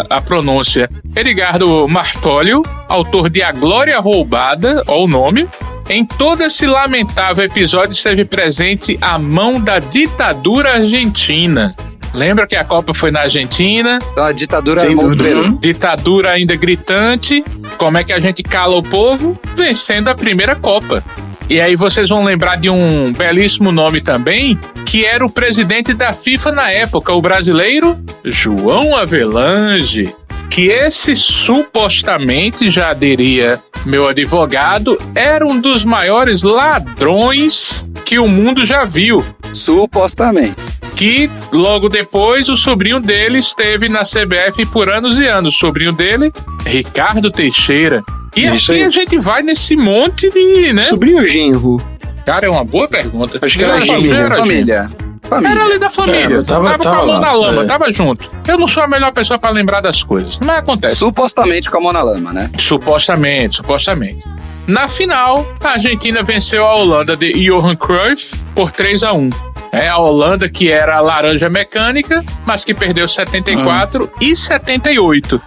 a pronúncia, Edgardo Martólio, autor de A Glória Roubada, ó o nome, em todo esse lamentável episódio esteve presente a mão da ditadura argentina. Lembra que a Copa foi na Argentina? Então a ditadura armou o Peru. Ditadura ainda gritante. Como é que a gente cala o povo? Vencendo a primeira Copa. E aí vocês vão lembrar de um belíssimo nome também, que era o presidente da FIFA na época, o brasileiro João Avelange. Que esse supostamente, já diria meu advogado, era um dos maiores ladrões que o mundo já viu. Supostamente. Que logo depois o sobrinho dele esteve na CBF por anos e anos. O sobrinho dele, Ricardo Teixeira. E Isso assim aí. a gente vai nesse monte de, né? Sobrinho ou genro? Cara, é uma boa pergunta. Acho que era Família. Era ali da família. Tava com a mão na lama, tava junto. Eu não sou a melhor pessoa pra lembrar das coisas, mas acontece. Supostamente com a mão na lama, né? Supostamente. Na final, a Argentina venceu a Holanda de Johan Cruyff por 3-1. A Holanda que era a laranja mecânica, mas que perdeu 74 e 78.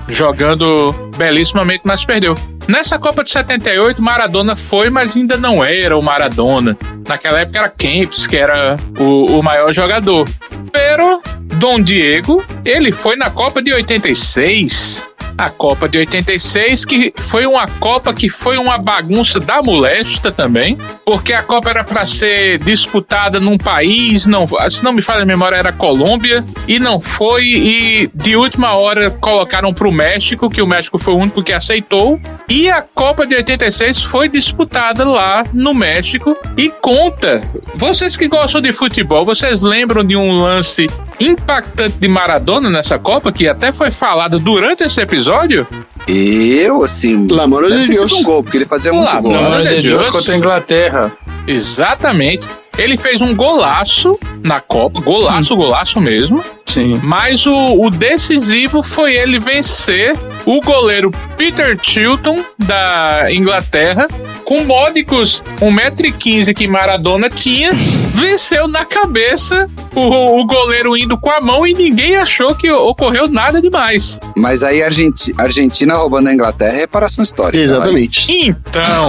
Jogando belíssimamente, mas perdeu. Nessa Copa de 78, Maradona foi, mas ainda não era o Maradona. Naquela época era Kempes, que era o maior jogador. Pero Dom Diego, ele foi na Copa de 86. A Copa de 86, que foi uma Copa que foi uma bagunça da molesta também, porque a Copa era para ser disputada num país, se não me falha a memória, era Colômbia, e não foi, e de última hora colocaram pro México, que o México foi o único que aceitou, e a Copa de 86 foi disputada lá no México, e conta, vocês que gostam de futebol, vocês lembram de um lance impactante de Maradona nessa Copa, que até foi falado durante esse episódio? Eu, assim... Pelo amor de deve ter Deus. sido um gol, porque ele fazia muito gol. Pelo amor de Deus. Contra a Inglaterra. Exatamente. Ele fez um golaço na Copa, golaço mesmo. Sim. Mas o decisivo foi ele vencer o goleiro Peter Shilton, da Inglaterra, com módicos 1,15 m que Maradona tinha, venceu na cabeça o goleiro indo com a mão e ninguém achou que ocorreu nada demais. Mas aí a Argentina roubando a Inglaterra é reparação histórica. Exatamente. Então,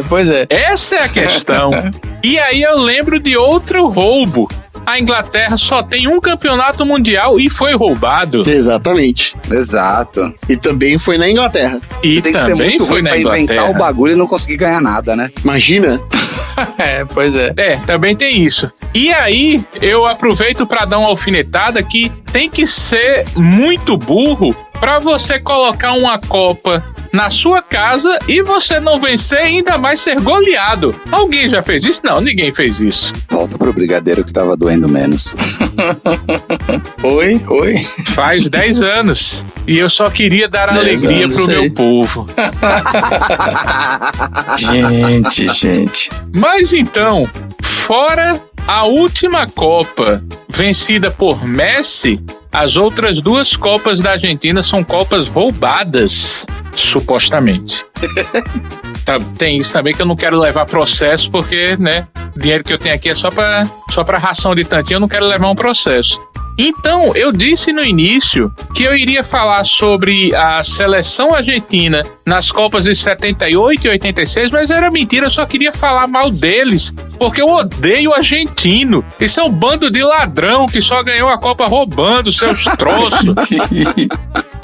Pois é. essa é a questão. E aí eu lembro de outro roubo. A Inglaterra só tem um campeonato mundial e foi roubado. Exatamente. Exato. E também foi na Inglaterra. E Tem que ser também muito foi ruim na pra inventar Inglaterra. o bagulho e não conseguir ganhar nada, né? Imagina. Pois é. Também tem isso. E aí, eu aproveito pra dar uma alfinetada que tem que ser muito burro pra você colocar uma Copa na sua casa e você não vencer e ainda mais ser goleado. Alguém já fez isso? Não, ninguém fez isso. Volta pro brigadeiro que tava doendo menos. Oi. Faz 10 anos. E eu só queria dar 10 alegria anos, pro sei. meu povo. Gente. Mas então, fora a última Copa vencida por Messi, as outras 2 Copas da Argentina são Copas roubadas, supostamente. Tem isso também que eu não quero levar processo, porque, né, o dinheiro que eu tenho aqui é só pra ração de tantinho, eu não quero levar um processo. Então, eu disse no início que eu iria falar sobre a seleção argentina nas Copas de 78 e 86, mas era mentira, eu só queria falar mal deles, porque eu odeio o argentino. Isso é um bando de ladrão que só ganhou a Copa roubando seus troços.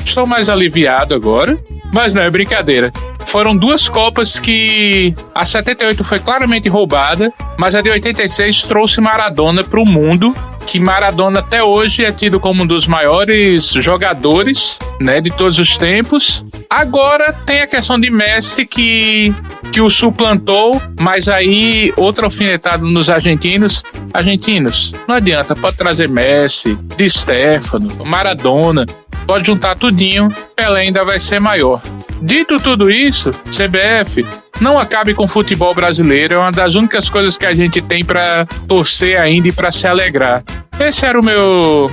Estou mais aliviado agora, mas não, é brincadeira. Foram 2 Copas que a 78 foi claramente roubada, mas a de 86 trouxe Maradona para o mundo, que Maradona até hoje é tido como um dos maiores jogadores, né, de todos os tempos. Agora tem a questão de Messi que o suplantou, mas aí outra alfinetada nos argentinos. Argentinos, não adianta, pode trazer Messi, Di Stéfano, Maradona, pode juntar tudinho, Pelé ainda vai ser maior. Dito tudo isso, CBF, não acabe com o futebol brasileiro, é uma das únicas coisas que a gente tem pra torcer ainda e pra se alegrar. Esse era o meu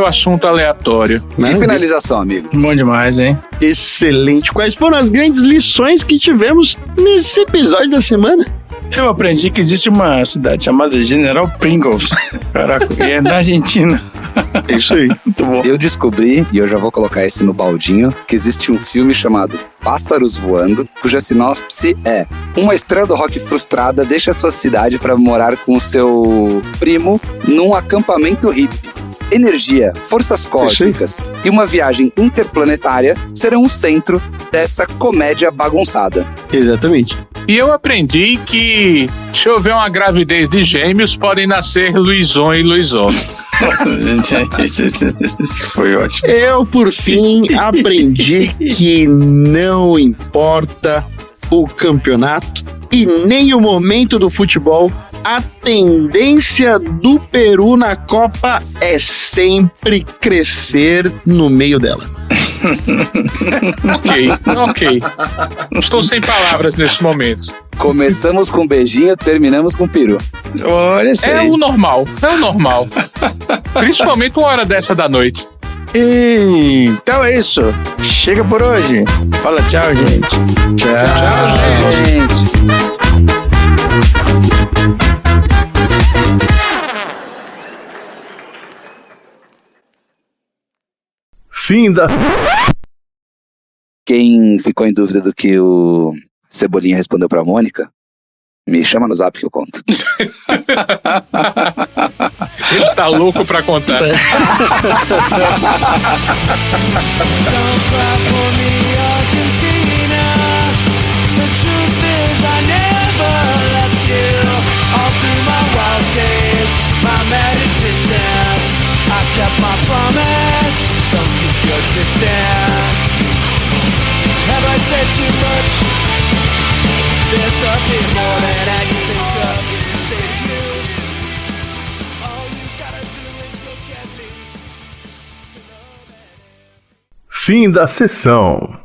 assunto aleatório. Que finalização, amigo. Bom demais, hein? Excelente. Quais foram as grandes lições que tivemos nesse episódio da semana? Eu aprendi que existe uma cidade chamada General Pringles. Caraca, e é na Argentina. É isso aí. Muito bom. Eu descobri, e eu já vou colocar esse no baldinho, que existe um filme chamado Pássaros Voando, cuja sinopse é: uma estrela do rock frustrada deixa sua cidade para morar com o seu primo num acampamento hippie. Energia, forças cósmicas e uma viagem interplanetária serão o centro dessa comédia bagunçada. Exatamente. E eu aprendi que se houver uma gravidez de gêmeos, podem nascer Luizon e Luizon. Isso foi ótimo. Eu, por fim, aprendi que não importa o campeonato e nem o momento do futebol, a tendência do Peru na Copa é sempre crescer no meio dela. Ok. Estou sem palavras nesse momento. Começamos com beijinho, terminamos com peru. Olha isso aí. É o normal. Principalmente uma hora dessa da noite. Então é isso. Chega por hoje. Fala tchau, gente. Tchau, gente. Fim da... Quem ficou em dúvida do que o Cebolinha respondeu pra Mônica, me chama no zap que eu conto. Ele tá louco pra contar. Have I said too much? There's nothing more that I can think of to say to you. All you gotta do is look at me to know that... Fim da sessão.